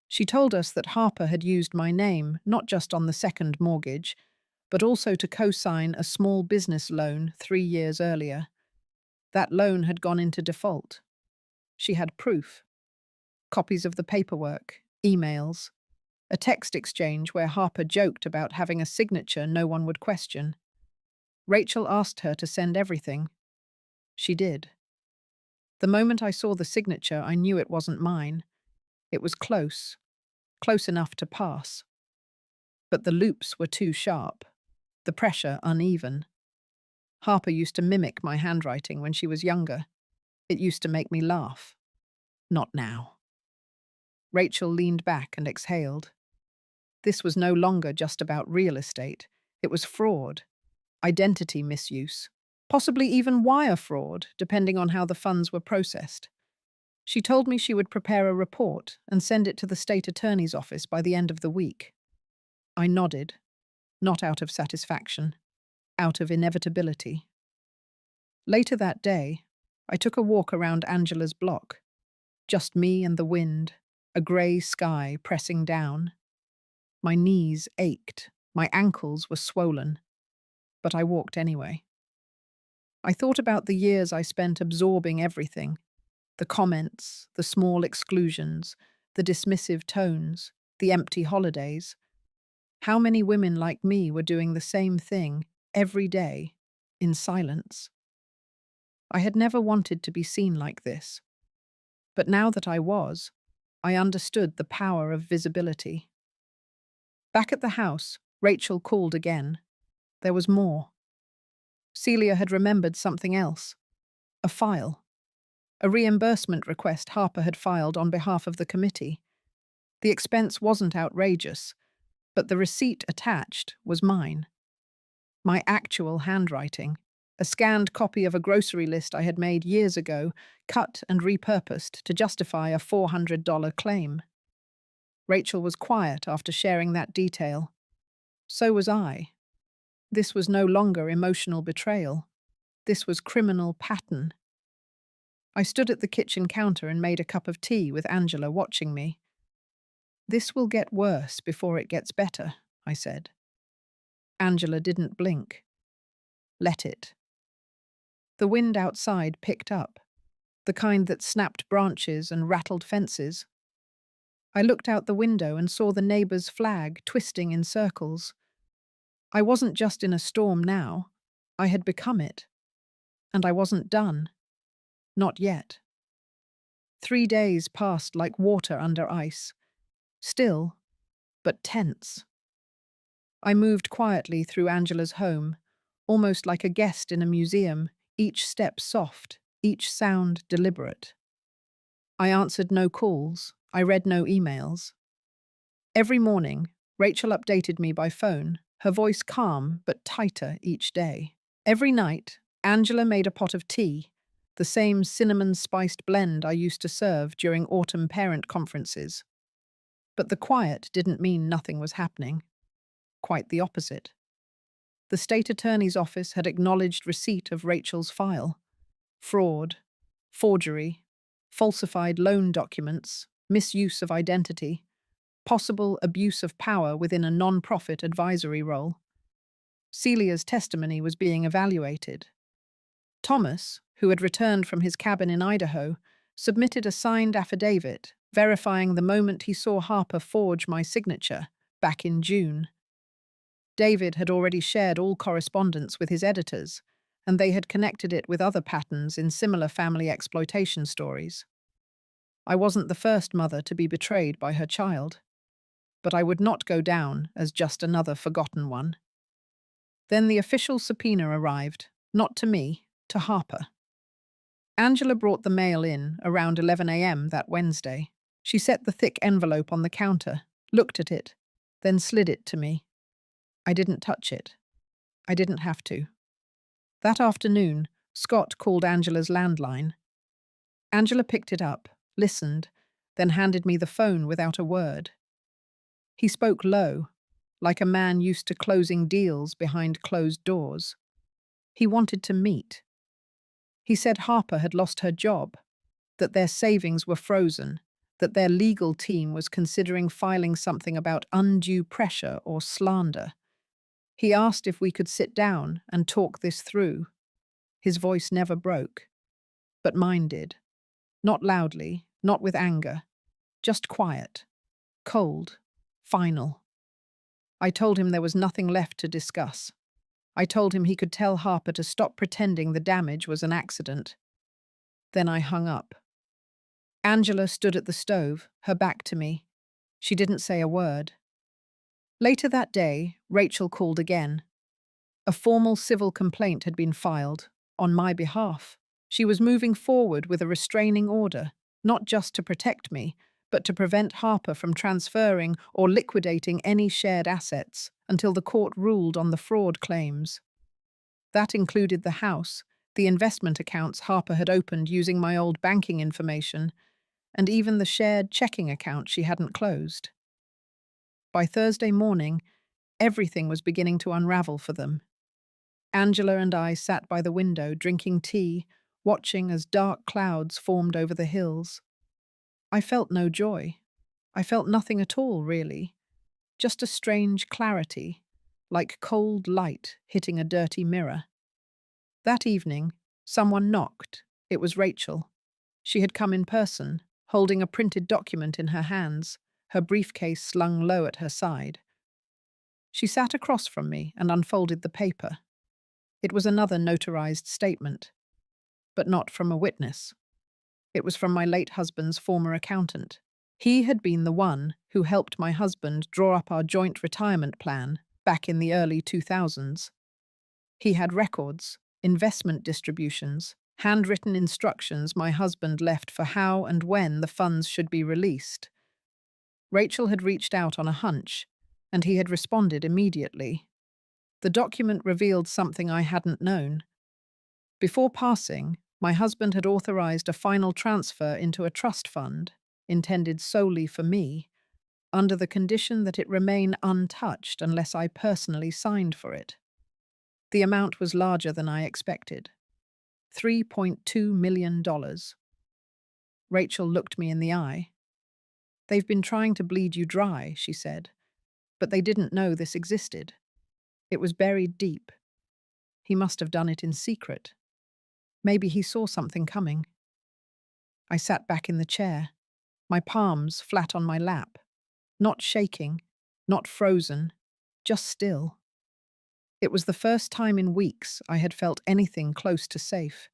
She told us that Harper had used my name not just on the second mortgage, but also to co-sign a small business loan 3 years earlier. That loan had gone into default. She had proof. Copies of the paperwork, emails, a text exchange where Harper joked about having a signature no one would question. Rachel asked her to send everything. She did. The moment I saw the signature, I knew it wasn't mine. It was close enough to pass. But the loops were too sharp, the pressure uneven. Harper used to mimic my handwriting when she was younger. It used to make me laugh. Not now. Rachel leaned back and exhaled. This was no longer just about real estate. It was fraud, identity misuse, possibly even wire fraud, depending on how the funds were processed. She told me she would prepare a report and send it to the state attorney's office by the end of the week. I nodded, not out of satisfaction, out of inevitability. Later that day, I took a walk around Angela's block. Just me and the wind, a grey sky pressing down. My knees ached, my ankles were swollen, but I walked anyway. I thought about the years I spent absorbing everything, the comments, the small exclusions, the dismissive tones, the empty holidays. How many women like me were doing the same thing every day, in silence? I had never wanted to be seen like this. But now that I was, I understood the power of visibility. Back at the house, Rachel called again. There was more. Celia had remembered something else. A file. A reimbursement request Harper had filed on behalf of the committee. The expense wasn't outrageous, but the receipt attached was mine. My actual handwriting, a scanned copy of a grocery list I had made years ago, cut and repurposed to justify a $400 claim. Rachel was quiet after sharing that detail. So was I. This was no longer emotional betrayal. This was criminal pattern. I stood at the kitchen counter and made a cup of tea with Angela watching me. "This will get worse before it gets better," I said. Angela didn't blink. Let it. The wind outside picked up, the kind that snapped branches and rattled fences. I looked out the window and saw the neighbor's flag twisting in circles. I wasn't just in a storm now. I had become it. And I wasn't done. Not yet. 3 days passed like water under ice. Still, but tense. I moved quietly through Angela's home, almost like a guest in a museum, each step soft, each sound deliberate. I answered no calls. I read no emails. Every morning, Rachel updated me by phone, her voice calm but tighter each day. Every night, Angela made a pot of tea, the same cinnamon-spiced blend I used to serve during autumn parent conferences. But the quiet didn't mean nothing was happening. Quite the opposite. The state attorney's office had acknowledged receipt of Rachel's file. Fraud, forgery, falsified loan documents, misuse of identity, possible abuse of power within a non-profit advisory role. Celia's testimony was being evaluated. Thomas, who had returned from his cabin in Idaho, submitted a signed affidavit verifying the moment he saw Harper forge my signature back in June. David had already shared all correspondence with his editors, and they had connected it with other patterns in similar family exploitation stories. I wasn't the first mother to be betrayed by her child, but I would not go down as just another forgotten one. Then the official subpoena arrived, not to me, to Harper. Angela brought the mail in around 11 a.m. that Wednesday. She set the thick envelope on the counter, looked at it, then slid it to me. I didn't touch it. I didn't have to. That afternoon, Scott called Angela's landline. Angela picked it up, listened, then handed me the phone without a word. He spoke low, like a man used to closing deals behind closed doors. He wanted to meet. He said Harper had lost her job, that their savings were frozen, that their legal team was considering filing something about undue pressure or slander. He asked if we could sit down and talk this through. His voice never broke, but mine did. Not loudly, not with anger, just quiet, cold, final. I told him there was nothing left to discuss. I told him he could tell Harper to stop pretending the damage was an accident. Then I hung up. Angela stood at the stove, her back to me. She didn't say a word. Later that day, Rachel called again. A formal civil complaint had been filed, on my behalf. She was moving forward with a restraining order, not just to protect me, but to prevent Harper from transferring or liquidating any shared assets until the court ruled on the fraud claims. That included the house, the investment accounts Harper had opened using my old banking information, and even the shared checking account she hadn't closed. By Thursday morning, everything was beginning to unravel for them. Angela and I sat by the window drinking tea, watching as dark clouds formed over the hills. I felt no joy. I felt nothing at all, really. Just a strange clarity, like cold light hitting a dirty mirror. That evening, someone knocked. It was Rachel. She had come in person, holding a printed document in her hands, her briefcase slung low at her side. She sat across from me and unfolded the paper. It was another notarized statement, but not from a witness. It was from my late husband's former accountant. He had been the one who helped my husband draw up our joint retirement plan back in the early 2000s. He had records, investment distributions, handwritten instructions my husband left for how and when the funds should be released. Rachel had reached out on a hunch, and he had responded immediately. The document revealed something I hadn't known. Before passing, my husband had authorized a final transfer into a trust fund, intended solely for me, under the condition that it remain untouched unless I personally signed for it. The amount was larger than I expected. $3.2 million. Rachel looked me in the eye. "They've been trying to bleed you dry," she said, "but they didn't know this existed. It was buried deep. He must have done it in secret. Maybe he saw something coming." I sat back in the chair, my palms flat on my lap, not shaking, not frozen, just still. It was the first time in weeks I had felt anything close to safe.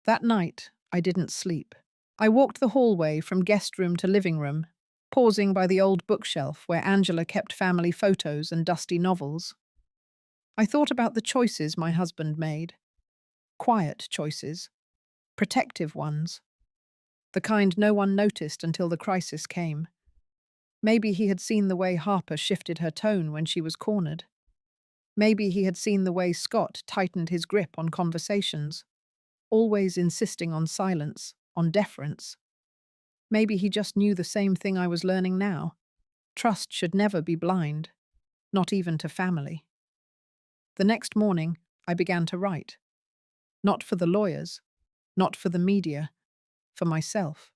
That night, I didn't sleep. I walked the hallway from guest room to living room, pausing by the old bookshelf where Angela kept family photos and dusty novels. I thought about the choices my husband made. Quiet choices. Protective ones. The kind no one noticed until the crisis came. Maybe he had seen the way Harper shifted her tone when she was cornered. Maybe he had seen the way Scott tightened his grip on conversations, always insisting on silence, on deference. Maybe he just knew the same thing I was learning now. Trust should never be blind, not even to family. The next morning, I began to write. Not for the lawyers, not for the media, for myself.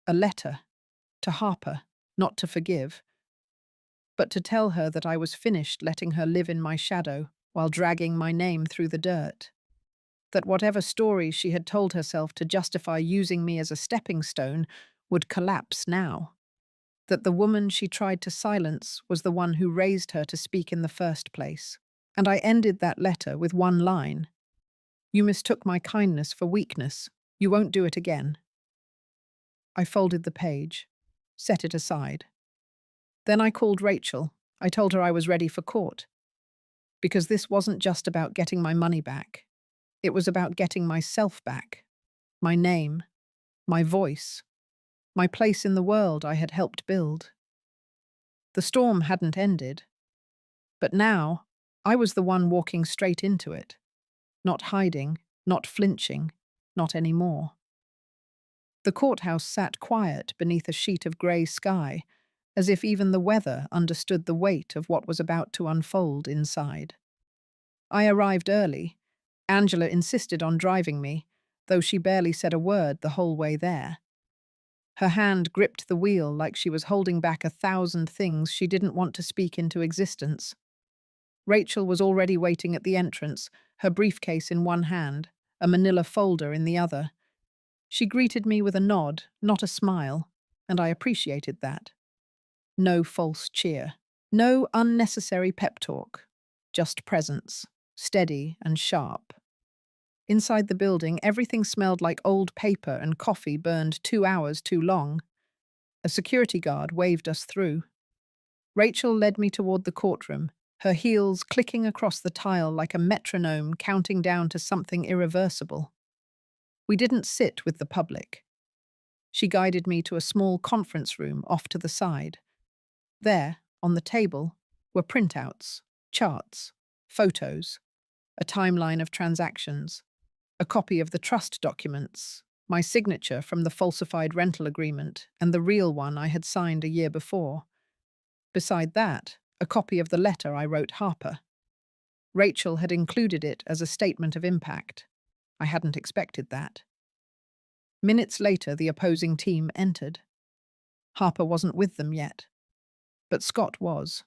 A letter, to Harper, not to forgive, but to tell her that I was finished letting her live in my shadow while dragging my name through the dirt. that whatever stories she had told herself to justify using me as a stepping stone would collapse now, that the woman she tried to silence was the one who raised her to speak in the first place. And I ended that letter with one line: "You mistook my kindness for weakness. You won't do it again." I folded the page, set it aside. Then I called Rachel. I told her I was ready for court, because this wasn't just about getting my money back. It was about getting myself back, my name, my voice, my place in the world I had helped build. The storm hadn't ended, but now I was the one walking straight into it, not hiding, not flinching, not anymore. The courthouse sat quiet beneath a sheet of grey sky, as if even the weather understood the weight of what was about to unfold inside. I arrived early. Angela insisted on driving me, though she barely said a word the whole way there. Her hand gripped the wheel like she was holding back 1,000 things she didn't want to speak into existence. Rachel was already waiting at the entrance, her briefcase in one hand, a manila folder in the other. She greeted me with a nod, not a smile, and I appreciated that. No false cheer. No unnecessary pep talk. Just presence, steady and sharp. Inside the building, everything smelled like old paper and coffee burned 2 hours too long. A security guard waved us through. Rachel led me toward the courtroom, her heels clicking across the tile like a metronome counting down to something irreversible. We didn't sit with the public. She guided me to a small conference room off to the side. There, on the table, were printouts, charts, photos, a timeline of transactions, a copy of the trust documents, my signature from the falsified rental agreement, and the real one I had signed a year before. Beside that, a copy of the letter I wrote Harper. Rachel had included it as a statement of impact. I hadn't expected that. Minutes later, the opposing team entered. Harper wasn't with them yet, but Scott was.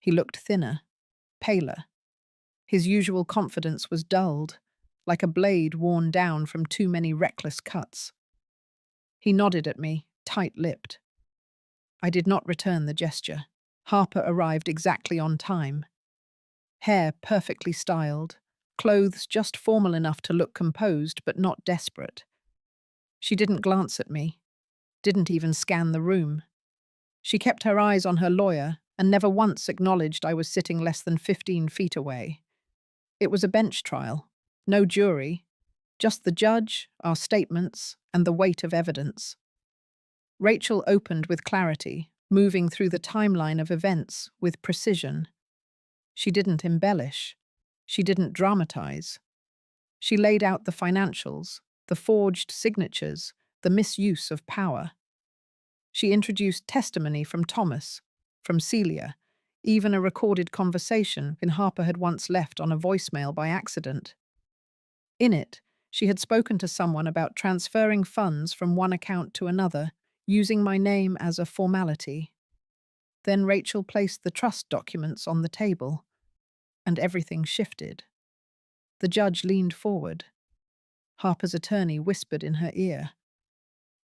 He looked thinner, paler. His usual confidence was dulled, like a blade worn down from too many reckless cuts. He nodded at me, tight-lipped. I did not return the gesture. Harper arrived exactly on time. Hair perfectly styled, clothes just formal enough to look composed but not desperate. She didn't glance at me, didn't even scan the room. She kept her eyes on her lawyer and never once acknowledged I was sitting less than 15 feet away. It was a bench trial, no jury, just the judge, our statements, and the weight of evidence. Rachel opened with clarity, moving through the timeline of events with precision. She didn't embellish. She didn't dramatize. She laid out the financials, the forged signatures, the misuse of power. She introduced testimony from Thomas, from Celia, even a recorded conversation Harper had once left on a voicemail by accident. In it, she had spoken to someone about transferring funds from one account to another, using my name as a formality. Then Rachel placed the trust documents on the table, and everything shifted. The judge leaned forward. Harper's attorney whispered in her ear.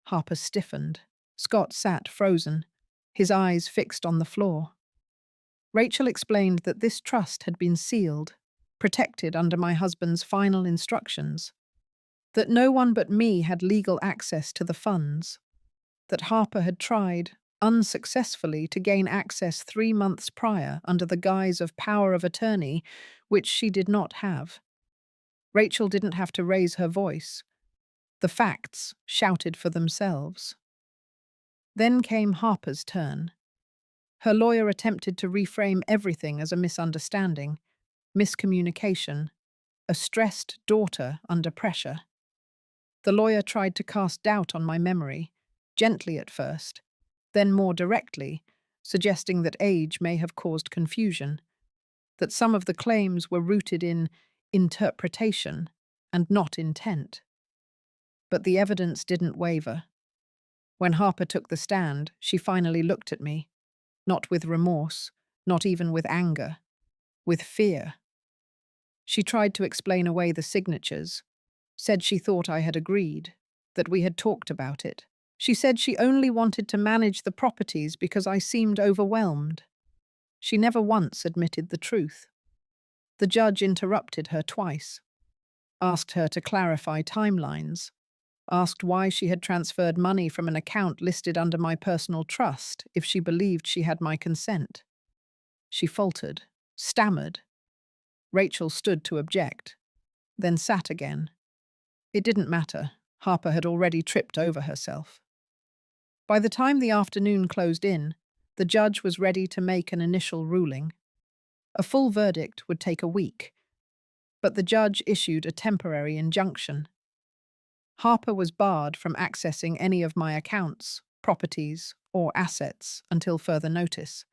Harper stiffened. Scott sat frozen, his eyes fixed on the floor. Rachel explained that this trust had been sealed, protected under my husband's final instructions, that no one but me had legal access to the funds, that Harper had tried, unsuccessfully, to gain access 3 months prior under the guise of power of attorney, which she did not have. Rachel didn't have to raise her voice. The facts shouted for themselves. Then came Harper's turn. Her lawyer attempted to reframe everything as a misunderstanding, miscommunication, a stressed daughter under pressure. The lawyer tried to cast doubt on my memory, gently at first, then more directly, suggesting that age may have caused confusion, that some of the claims were rooted in interpretation and not intent. But the evidence didn't waver. When Harper took the stand, she finally looked at me, not with remorse, not even with anger, with fear. She tried to explain away the signatures, said she thought I had agreed, that we had talked about it. She said she only wanted to manage the properties because I seemed overwhelmed. She never once admitted the truth. The judge interrupted her twice, asked her to clarify timelines, asked why she had transferred money from an account listed under my personal trust if she believed she had my consent. She faltered, stammered. Rachel stood to object, then sat again. It didn't matter. Harper had already tripped over herself. By the time the afternoon closed in, the judge was ready to make an initial ruling. A full verdict would take a week, but the judge issued a temporary injunction. Harper was barred from accessing any of my accounts, properties, or assets until further notice.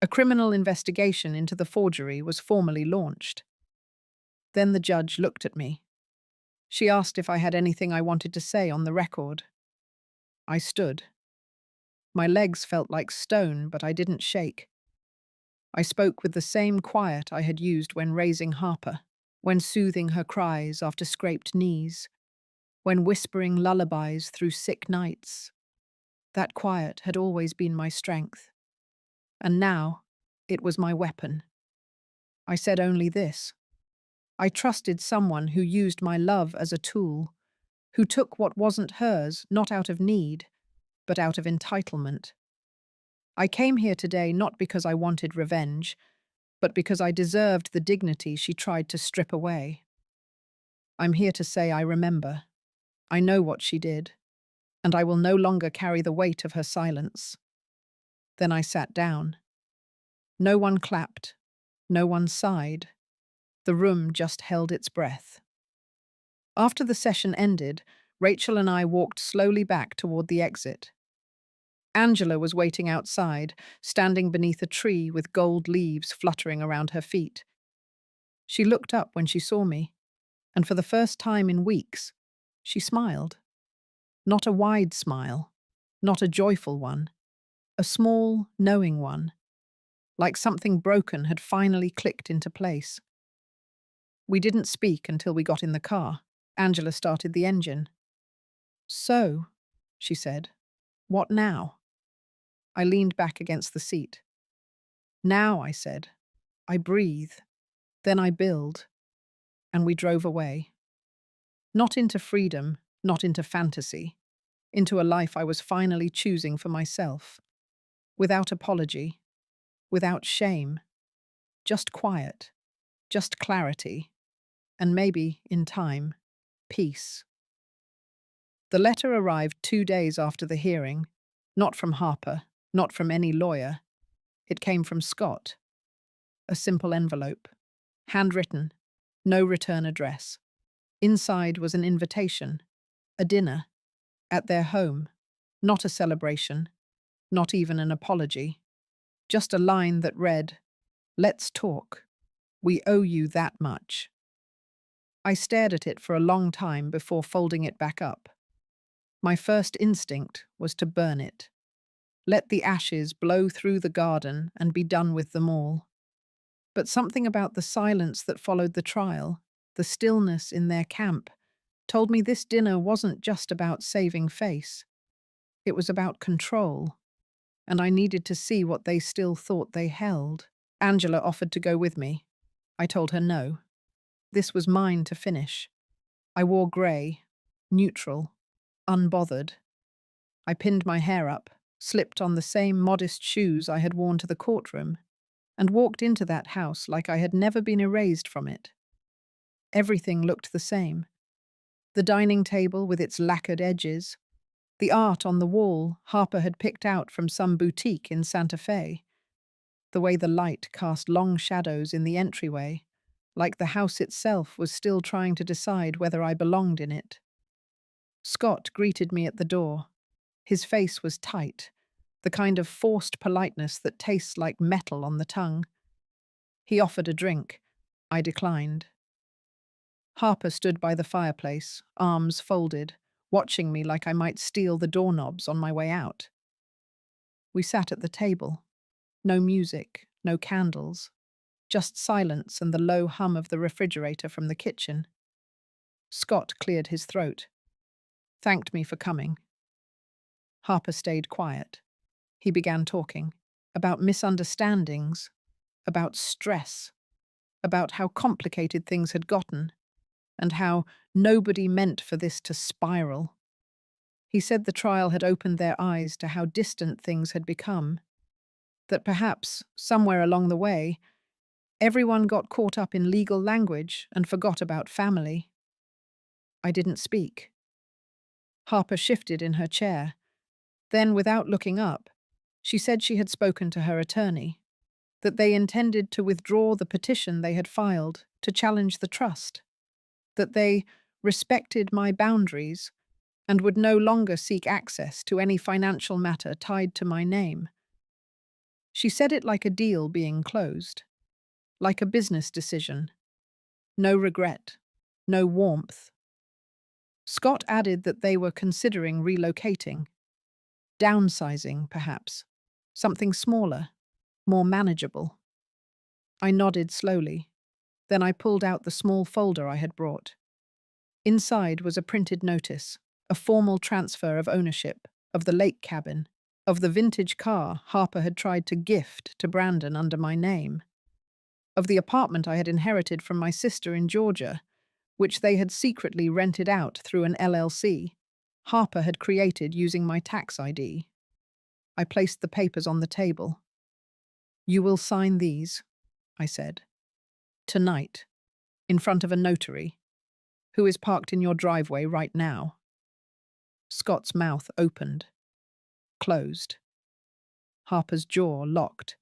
A criminal investigation into the forgery was formally launched. Then the judge looked at me. She asked if I had anything I wanted to say on the record. I stood. My legs felt like stone, but I didn't shake. I spoke with the same quiet I had used when raising Harper, when soothing her cries after scraped knees, when whispering lullabies through sick nights. That quiet had always been my strength. And now, it was my weapon. I said only this. I trusted someone who used my love as a tool, who took what wasn't hers not out of need, but out of entitlement. I came here today not because I wanted revenge, but because I deserved the dignity she tried to strip away. I'm here to say I remember. I know what she did, and I will no longer carry the weight of her silence. Then I sat down. No one clapped. No one sighed. The room just held its breath. After the session ended, Rachel and I walked slowly back toward the exit. Angela was waiting outside, standing beneath a tree with gold leaves fluttering around her feet. She looked up when she saw me, and for the first time in weeks, she smiled. Not a wide smile, not a joyful one, a small, knowing one, like something broken had finally clicked into place. We didn't speak until we got in the car. Angela started the engine. "So," she said, "what now?" I leaned back against the seat. "Now," I said, "I breathe, then I build," and we drove away. Not into freedom, not into fantasy, into a life I was finally choosing for myself. Without apology, without shame, just quiet, just clarity, and maybe, in time, peace. The letter arrived 2 days after the hearing, not from Harper, not from any lawyer. It came from Scott. A simple envelope, handwritten, no return address. Inside was an invitation, a dinner, at their home, not a celebration, not even an apology. Just a line that read, "Let's talk. We owe you that much." I stared at it for a long time before folding it back up. My first instinct was to burn it. Let the ashes blow through the garden and be done with them all. But something about the silence that followed the trial, the stillness in their camp, told me this dinner wasn't just about saving face. It was about control, and I needed to see what they still thought they held. Angela offered to go with me. I told her no. This was mine to finish. I wore grey, neutral, unbothered. I pinned my hair up, slipped on the same modest shoes I had worn to the courtroom, and walked into that house like I had never been erased from it. Everything looked the same. The dining table with its lacquered edges, the art on the wall Harper had picked out from some boutique in Santa Fe, the way the light cast long shadows in the entryway, like the house itself was still trying to decide whether I belonged in it. Scott greeted me at the door. His face was tight, the kind of forced politeness that tastes like metal on the tongue. He offered a drink. I declined. Harper stood by the fireplace, arms folded, watching me like I might steal the doorknobs on my way out. We sat at the table. No music, no candles. just silence and the low hum of the refrigerator from the kitchen. Scott cleared his throat, thanked me for coming. Harper stayed quiet. He began talking about misunderstandings, about stress, about how complicated things had gotten, and how nobody meant for this to spiral. He said the trial had opened their eyes to how distant things had become, that perhaps, somewhere along the way, everyone got caught up in legal language and forgot about family. I didn't speak. Harper shifted in her chair. Then, without looking up, she said she had spoken to her attorney, that they intended to withdraw the petition they had filed to challenge the trust, that they respected my boundaries and would no longer seek access to any financial matter tied to my name. She said it like a deal being closed, like a business decision. No regret, no warmth. Scott added that they were considering relocating, downsizing, perhaps, something smaller, more manageable. I nodded slowly. Then I pulled out the small folder I had brought. Inside was a printed notice, a formal transfer of ownership of the lake cabin, of the vintage car Harper had tried to gift to Brandon under my name, of the apartment I had inherited from my sister in Georgia, which they had secretly rented out through an LLC Harper had created using my tax ID. I placed the papers on the table. "You will sign these," I said, "tonight, in front of a notary, who is parked in your driveway right now." Scott's mouth opened, closed. Harper's jaw locked.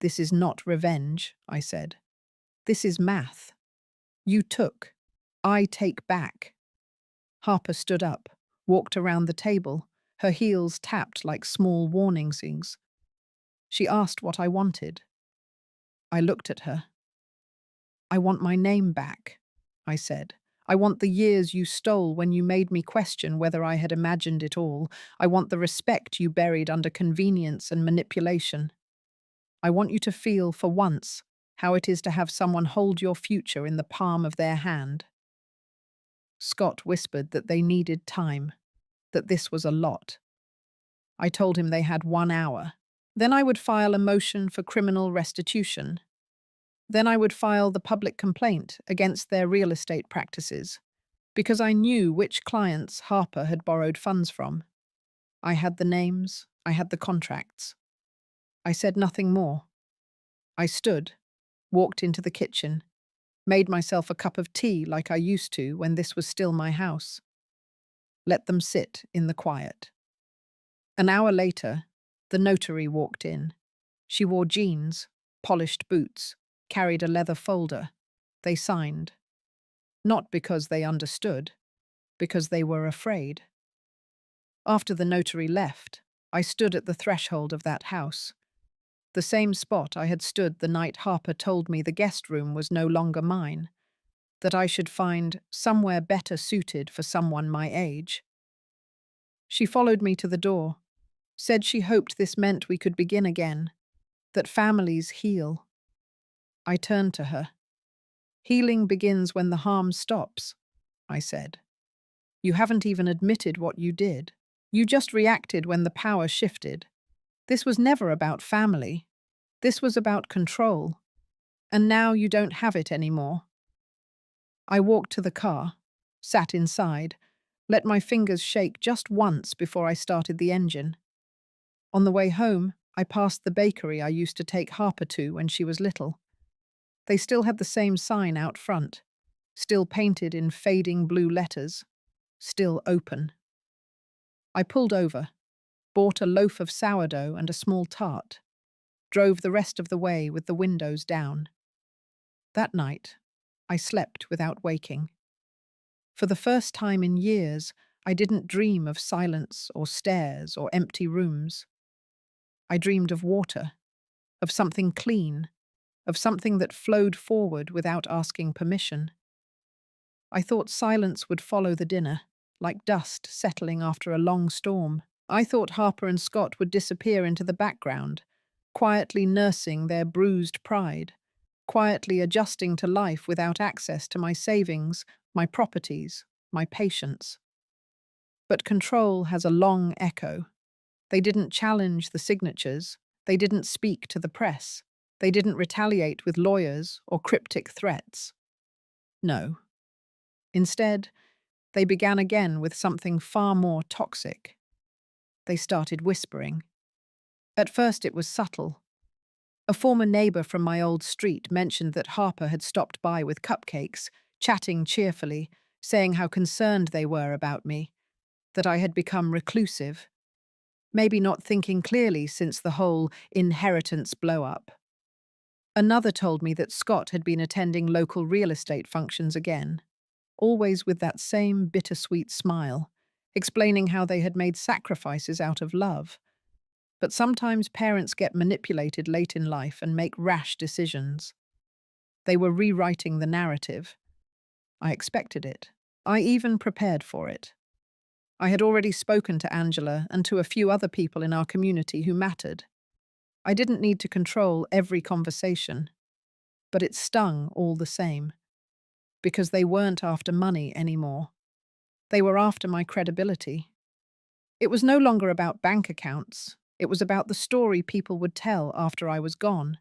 "This is not revenge," I said. "This is math. You took. I take back." Harper stood up, walked around the table, her heels tapped like small warning signs. She asked what I wanted. I looked at her. "I want my name back," I said. "I want the years you stole when you made me question whether I had imagined it all. I want the respect you buried under convenience and manipulation. I want you to feel, for once, how it is to have someone hold your future in the palm of their hand." Scott whispered that they needed time, that this was a lot. I told him they had 1 hour. Then I would file a motion for criminal restitution. Then I would file the public complaint against their real estate practices, because I knew which clients Harper had borrowed funds from. I had the names, I had the contracts. I said nothing more. I stood, walked into the kitchen, made myself a cup of tea like I used to when this was still my house. Let them sit in the quiet. An hour later, the notary walked in. She wore jeans, polished boots, carried a leather folder. They signed. Not because they understood, because they were afraid. After the notary left, I stood at the threshold of that house, the same spot I had stood the night Harper told me the guest room was no longer mine, that I should find somewhere better suited for someone my age. She followed me to the door, said she hoped this meant we could begin again, that families heal. I turned to her. "Healing begins when the harm stops," I said. "You haven't even admitted what you did. You just reacted when the power shifted. This was never about family. This was about control. And now you don't have it anymore." I walked to the car, sat inside, let my fingers shake just once before I started the engine. On the way home, I passed the bakery I used to take Harper to when she was little. They still had the same sign out front, still painted in fading blue letters, still open. I pulled over, bought a loaf of sourdough and a small tart, drove the rest of the way with the windows down. That night, I slept without waking. For the first time in years, I didn't dream of silence or stairs or empty rooms. I dreamed of water, of something clean, of something that flowed forward without asking permission. I thought silence would follow the dinner, like dust settling after a long storm. I thought Harper and Scott would disappear into the background, quietly nursing their bruised pride, quietly adjusting to life without access to my savings, my properties, my patience. But control has a long echo. They didn't challenge the signatures. They didn't speak to the press. They didn't retaliate with lawyers or cryptic threats. No. Instead, they began again with something far more toxic. They started whispering. At first it was subtle. A former neighbor from my old street mentioned that Harper had stopped by with cupcakes, chatting cheerfully, saying how concerned they were about me, that I had become reclusive, maybe not thinking clearly since the whole inheritance blow-up. Another told me that Scott had been attending local real estate functions again, always with that same bittersweet smile, explaining how they had made sacrifices out of love. But sometimes parents get manipulated late in life and make rash decisions. They were rewriting the narrative. I expected it. I even prepared for it. I had already spoken to Angela and to a few other people in our community who mattered. I didn't need to control every conversation, but it stung all the same, because they weren't after money anymore. They were after my credibility. It was no longer about bank accounts. It was about the story people would tell after I was gone.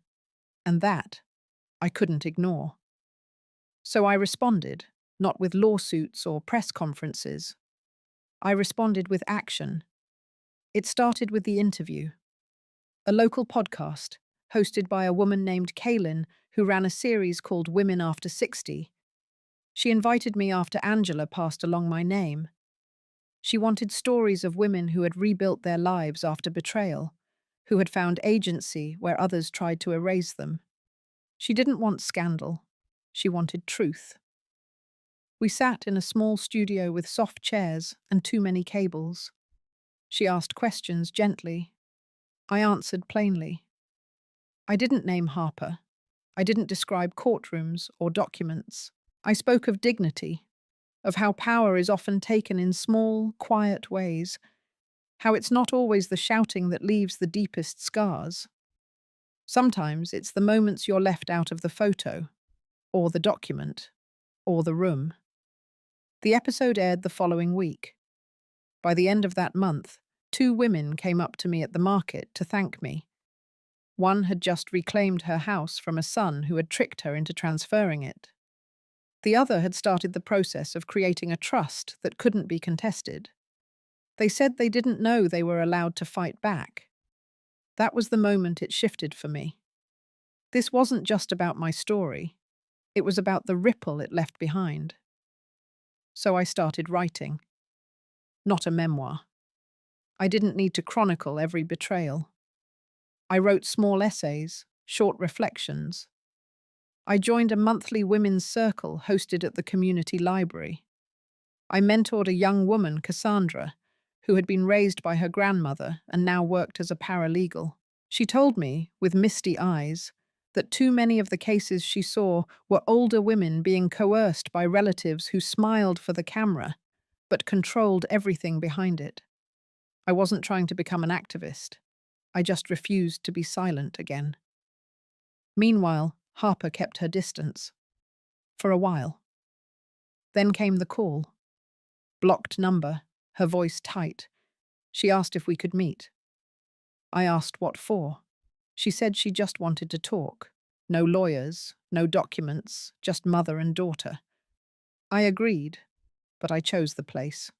And that I couldn't ignore. So I responded, not with lawsuits or press conferences. I responded with action. It started with the interview. A local podcast, hosted by a woman named Kaylin, who ran a series called Women After 60. She invited me after Angela passed along my name. She wanted stories of women who had rebuilt their lives after betrayal, who had found agency where others tried to erase them. She didn't want scandal. She wanted truth. We sat in a small studio with soft chairs and too many cables. She asked questions gently. I answered plainly. I didn't name Harper. I didn't describe courtrooms or documents. I spoke of dignity, of how power is often taken in small, quiet ways, how it's not always the shouting that leaves the deepest scars. Sometimes it's the moments you're left out of the photo, or the document, or the room. The episode aired the following week. By the end of that month, 2 women came up to me at the market to thank me. One had just reclaimed her house from a son who had tricked her into transferring it. The other had started the process of creating a trust that couldn't be contested. They said they didn't know they were allowed to fight back. That was the moment it shifted for me. This wasn't just about my story. It was about the ripple it left behind. So I started writing. Not a memoir. I didn't need to chronicle every betrayal. I wrote small essays, short reflections. I joined a monthly women's circle hosted at the community library. I mentored a young woman, Cassandra, who had been raised by her grandmother and now worked as a paralegal. She told me, with misty eyes, that too many of the cases she saw were older women being coerced by relatives who smiled for the camera, but controlled everything behind it. I wasn't trying to become an activist. I just refused to be silent again. Meanwhile, Harper kept her distance. For a while. Then came the call. Blocked number, her voice tight. She asked if we could meet. I asked what for. She said she just wanted to talk. No lawyers, no documents, just mother and daughter. I agreed, but I chose the place.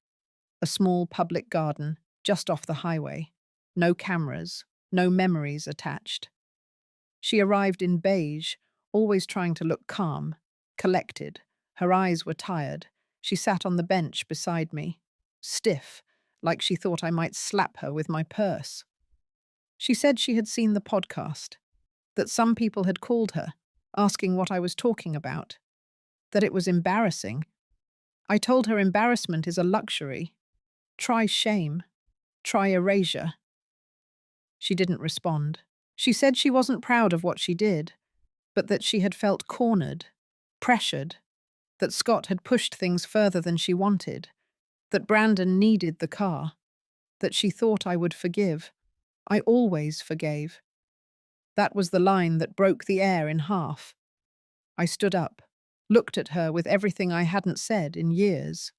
A small public garden, just off the highway. No cameras, no memories attached. She arrived in beige, always trying to look calm, collected. Her eyes were tired. She sat on the bench beside me, stiff, like she thought I might slap her with my purse. She said she had seen the podcast, that some people had called her, asking what I was talking about, that it was embarrassing. I told her embarrassment is a luxury. Try shame. Try erasure. She didn't respond. She said she wasn't proud of what she did, but that she had felt cornered, pressured, that Scott had pushed things further than she wanted, that Brandon needed the car, that she thought I would forgive. I always forgave. That was the line that broke the air in half. I stood up, looked at her with everything I hadn't said in years.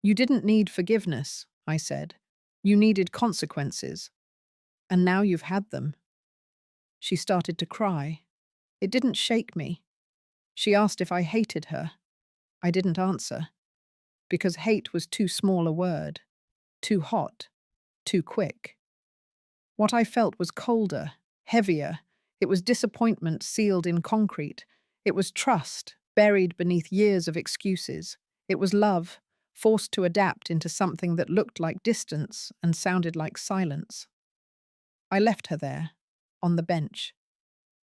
You didn't need forgiveness, I said. You needed consequences. And now you've had them. She started to cry. It didn't shake me. She asked if I hated her. I didn't answer, because hate was too small a word, too hot, too quick. What I felt was colder, heavier. It was disappointment sealed in concrete. It was trust, buried beneath years of excuses. It was love, forced to adapt into something that looked like distance and sounded like silence. I left her there, on the bench,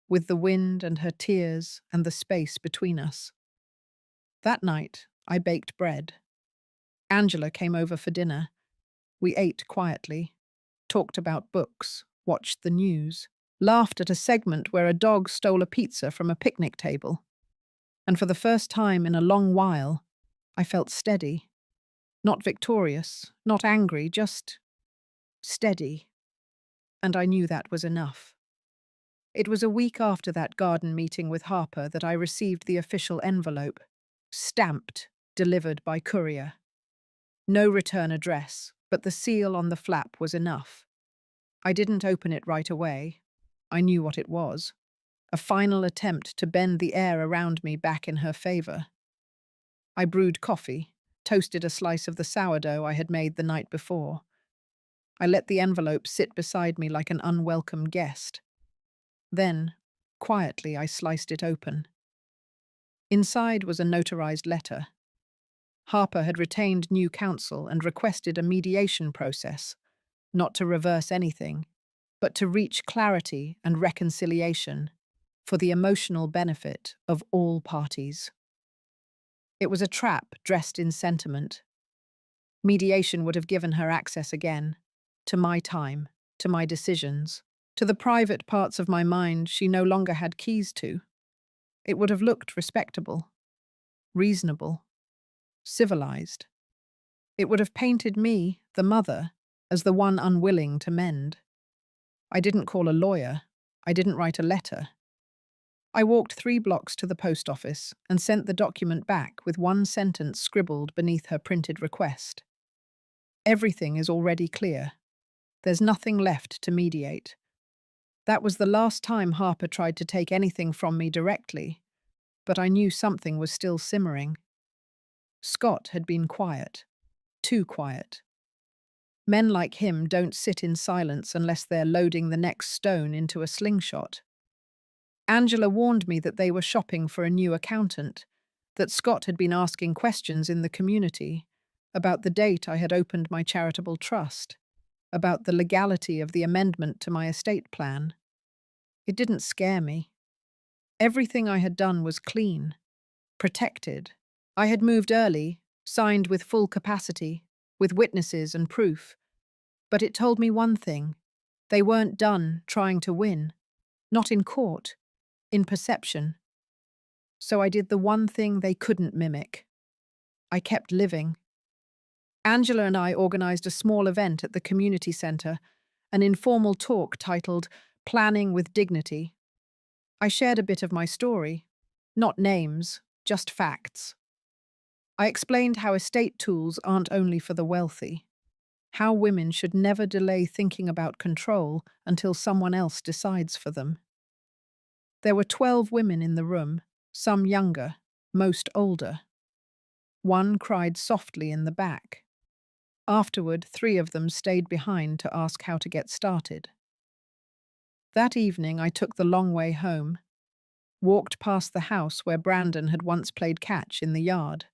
with the wind and her tears and the space between us. That night, I baked bread. Angela came over for dinner. We ate quietly, talked about books, watched the news, laughed at a segment where a dog stole a pizza from a picnic table. And for the first time in a long while, I felt steady. Not victorious, not angry, just steady. And I knew that was enough. It was a week after that garden meeting with Harper that I received the official envelope, stamped, delivered by courier. No return address, but the seal on the flap was enough. I didn't open it right away. I knew what it was. A final attempt to bend the air around me back in her favor. I brewed coffee, toasted a slice of the sourdough I had made the night before. I let the envelope sit beside me like an unwelcome guest. Then, quietly, I sliced it open. Inside was a notarized letter. Harper had retained new counsel and requested a mediation process, not to reverse anything, but to reach clarity and reconciliation for the emotional benefit of all parties. It was a trap dressed in sentiment. Mediation would have given her access again, to my time, to my decisions, to the private parts of my mind she no longer had keys to. It would have looked respectable, reasonable, civilized. It would have painted me, the mother, as the one unwilling to mend. I didn't call a lawyer. I didn't write a letter. I walked 3 blocks to the post office and sent the document back with one sentence scribbled beneath her printed request. Everything is already clear. There's nothing left to mediate. That was the last time Harper tried to take anything from me directly, but I knew something was still simmering. Scott had been quiet. Too quiet. Men like him don't sit in silence unless they're loading the next stone into a slingshot. Angela warned me that they were shopping for a new accountant, that Scott had been asking questions in the community about the date I had opened my charitable trust, about the legality of the amendment to my estate plan. It didn't scare me. Everything I had done was clean, protected. I had moved early, signed with full capacity, with witnesses and proof. But it told me one thing. They weren't done trying to win. Not in court. In perception. So I did the one thing they couldn't mimic. I kept living. Angela and I organized a small event at the community center, an informal talk titled Planning with Dignity. I shared a bit of my story. Not names, just facts. I explained how estate tools aren't only for the wealthy. How women should never delay thinking about control until someone else decides for them. There were 12 women in the room, some younger, most older. One cried softly in the back. Afterward, 3 of them stayed behind to ask how to get started. That evening, I took the long way home, walked past the house where Brandon had once played catch in the yard,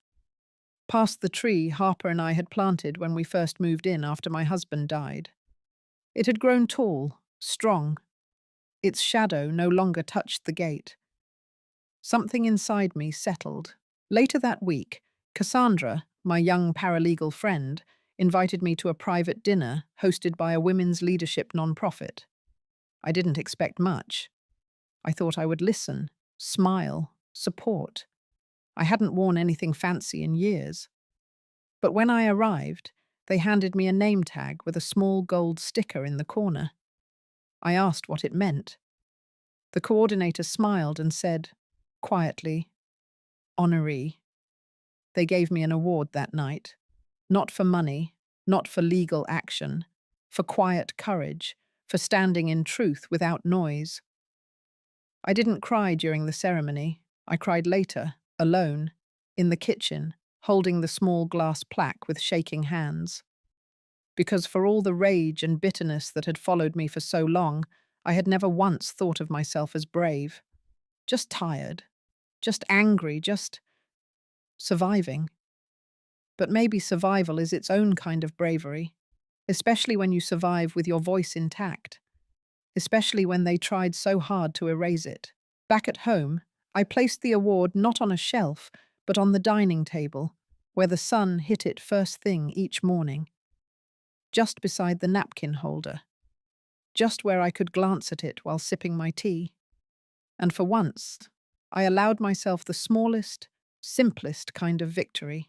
past the tree Harper and I had planted when we first moved in after my husband died. It had grown tall, strong. Its shadow no longer touched the gate. Something inside me settled. Later that week, Cassandra, my young paralegal friend, invited me to a private dinner hosted by a women's leadership nonprofit. I didn't expect much. I thought I would listen, smile, support. I hadn't worn anything fancy in years. But when I arrived, they handed me a name tag with a small gold sticker in the corner. I asked what it meant. The coordinator smiled and said, Quietly, honoree. They gave me an award that night. Not for money, not for legal action, for quiet courage, for standing in truth without noise. I didn't cry during the ceremony. I cried later, alone, in the kitchen, holding the small glass plaque with shaking hands. Because for all the rage and bitterness that had followed me for so long, I had never once thought of myself as brave. Just tired, just angry, just surviving. But maybe survival is its own kind of bravery, especially when you survive with your voice intact, especially when they tried so hard to erase it. Back at home, I placed the award not on a shelf, but on the dining table, where the sun hit it first thing each morning, just beside the napkin holder, just where I could glance at it while sipping my tea. And for once, I allowed myself the smallest, simplest kind of victory.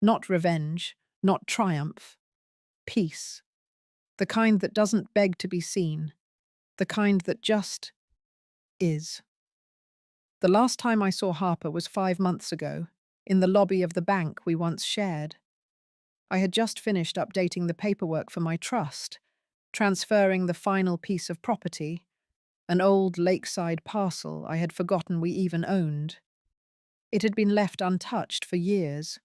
Not revenge, not triumph, peace. The kind that doesn't beg to be seen, the kind that just is. The last time I saw Harper was 5 months ago, in the lobby of the bank we once shared. I had just finished updating the paperwork for my trust, transferring the final piece of property, an old lakeside parcel I had forgotten we even owned. It had been left untouched for years,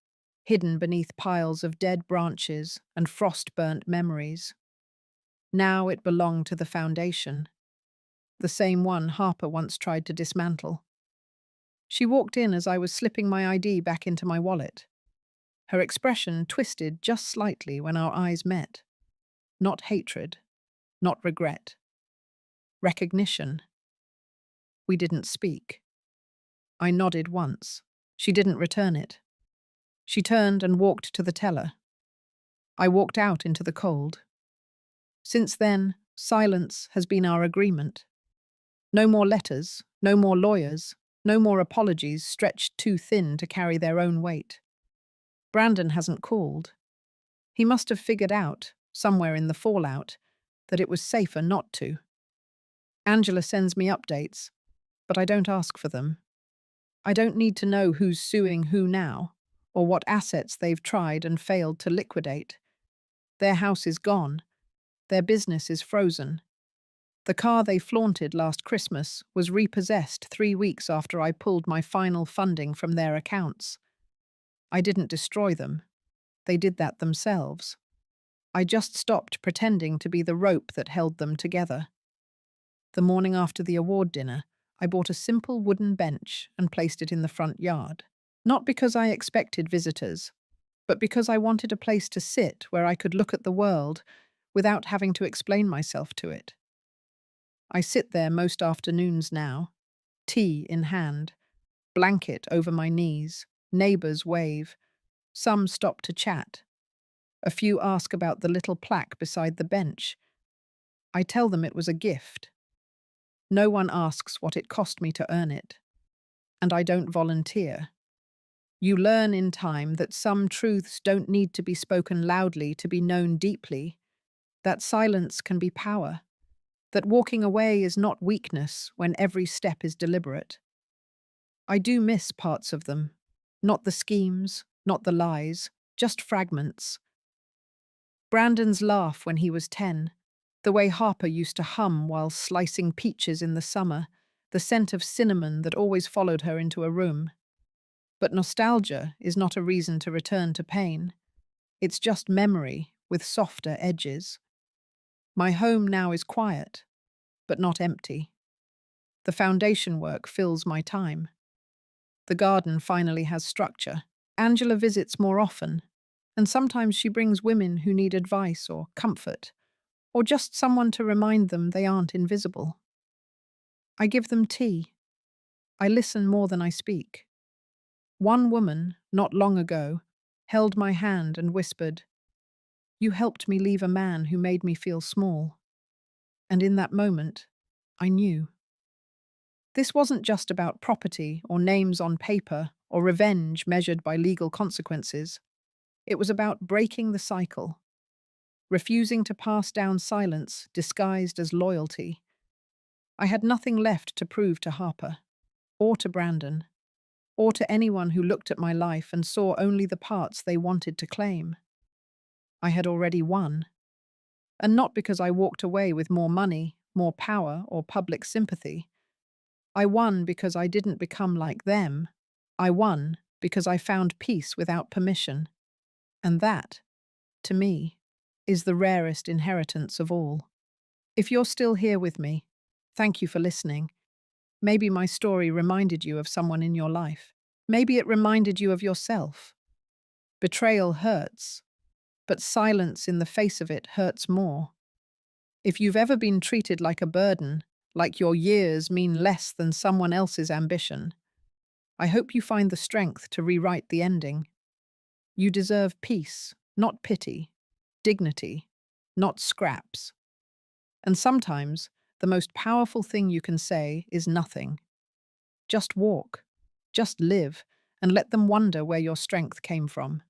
hidden beneath piles of dead branches and frost-burnt memories. Now it belonged to the foundation, the same one Harper once tried to dismantle. She walked in as I was slipping my ID back into my wallet. Her expression twisted just slightly when our eyes met. Not hatred, not regret. Recognition. We didn't speak. I nodded once. She didn't return it. She turned and walked to the teller. I walked out into the cold. Since then, silence has been our agreement. No more letters, no more lawyers, no more apologies stretched too thin to carry their own weight. Brandon hasn't called. He must have figured out, somewhere in the fallout, that it was safer not to. Angela sends me updates, but I don't ask for them. I don't need to know who's suing who now, or what assets they've tried and failed to liquidate. Their house is gone. Their business is frozen. The car they flaunted last Christmas was repossessed 3 weeks after I pulled my final funding from their accounts. I didn't destroy them. They did that themselves. I just stopped pretending to be the rope that held them together. The morning after the award dinner, I bought a simple wooden bench and placed it in the front yard. Not because I expected visitors, but because I wanted a place to sit where I could look at the world without having to explain myself to it. I sit there most afternoons now, tea in hand, blanket over my knees, neighbours wave. Some stop to chat. A few ask about the little plaque beside the bench. I tell them it was a gift. No one asks what it cost me to earn it. And I don't volunteer. You learn in time that some truths don't need to be spoken loudly to be known deeply, that silence can be power, that walking away is not weakness when every step is deliberate. I do miss parts of them, not the schemes, not the lies, just fragments. Brandon's laugh when he was 10, the way Harper used to hum while slicing peaches in the summer, the scent of cinnamon that always followed her into a room. But nostalgia is not a reason to return to pain. It's just memory with softer edges. My home now is quiet, but not empty. The foundation work fills my time. The garden finally has structure. Angela visits more often, and sometimes she brings women who need advice or comfort, or just someone to remind them they aren't invisible. I give them tea. I listen more than I speak. One woman, not long ago, held my hand and whispered, "You helped me leave a man who made me feel small." And in that moment, I knew. This wasn't just about property or names on paper or revenge measured by legal consequences. It was about breaking the cycle, refusing to pass down silence disguised as loyalty. I had nothing left to prove to Harper. or to Brandon, or to anyone who looked at my life and saw only the parts they wanted to claim. I had already won. And not because I walked away with more money, more power, or public sympathy. I won because I didn't become like them. I won because I found peace without permission. And that, to me, is the rarest inheritance of all. If you're still here with me, thank you for listening. Maybe my story reminded you of someone in your life. Maybe it reminded you of yourself. Betrayal hurts, but silence in the face of it hurts more. If you've ever been treated like a burden, like your years mean less than someone else's ambition, I hope you find the strength to rewrite the ending. You deserve peace, not pity, dignity, not scraps. And sometimes, the most powerful thing you can say is nothing. Just walk, just live, and let them wonder where your strength came from.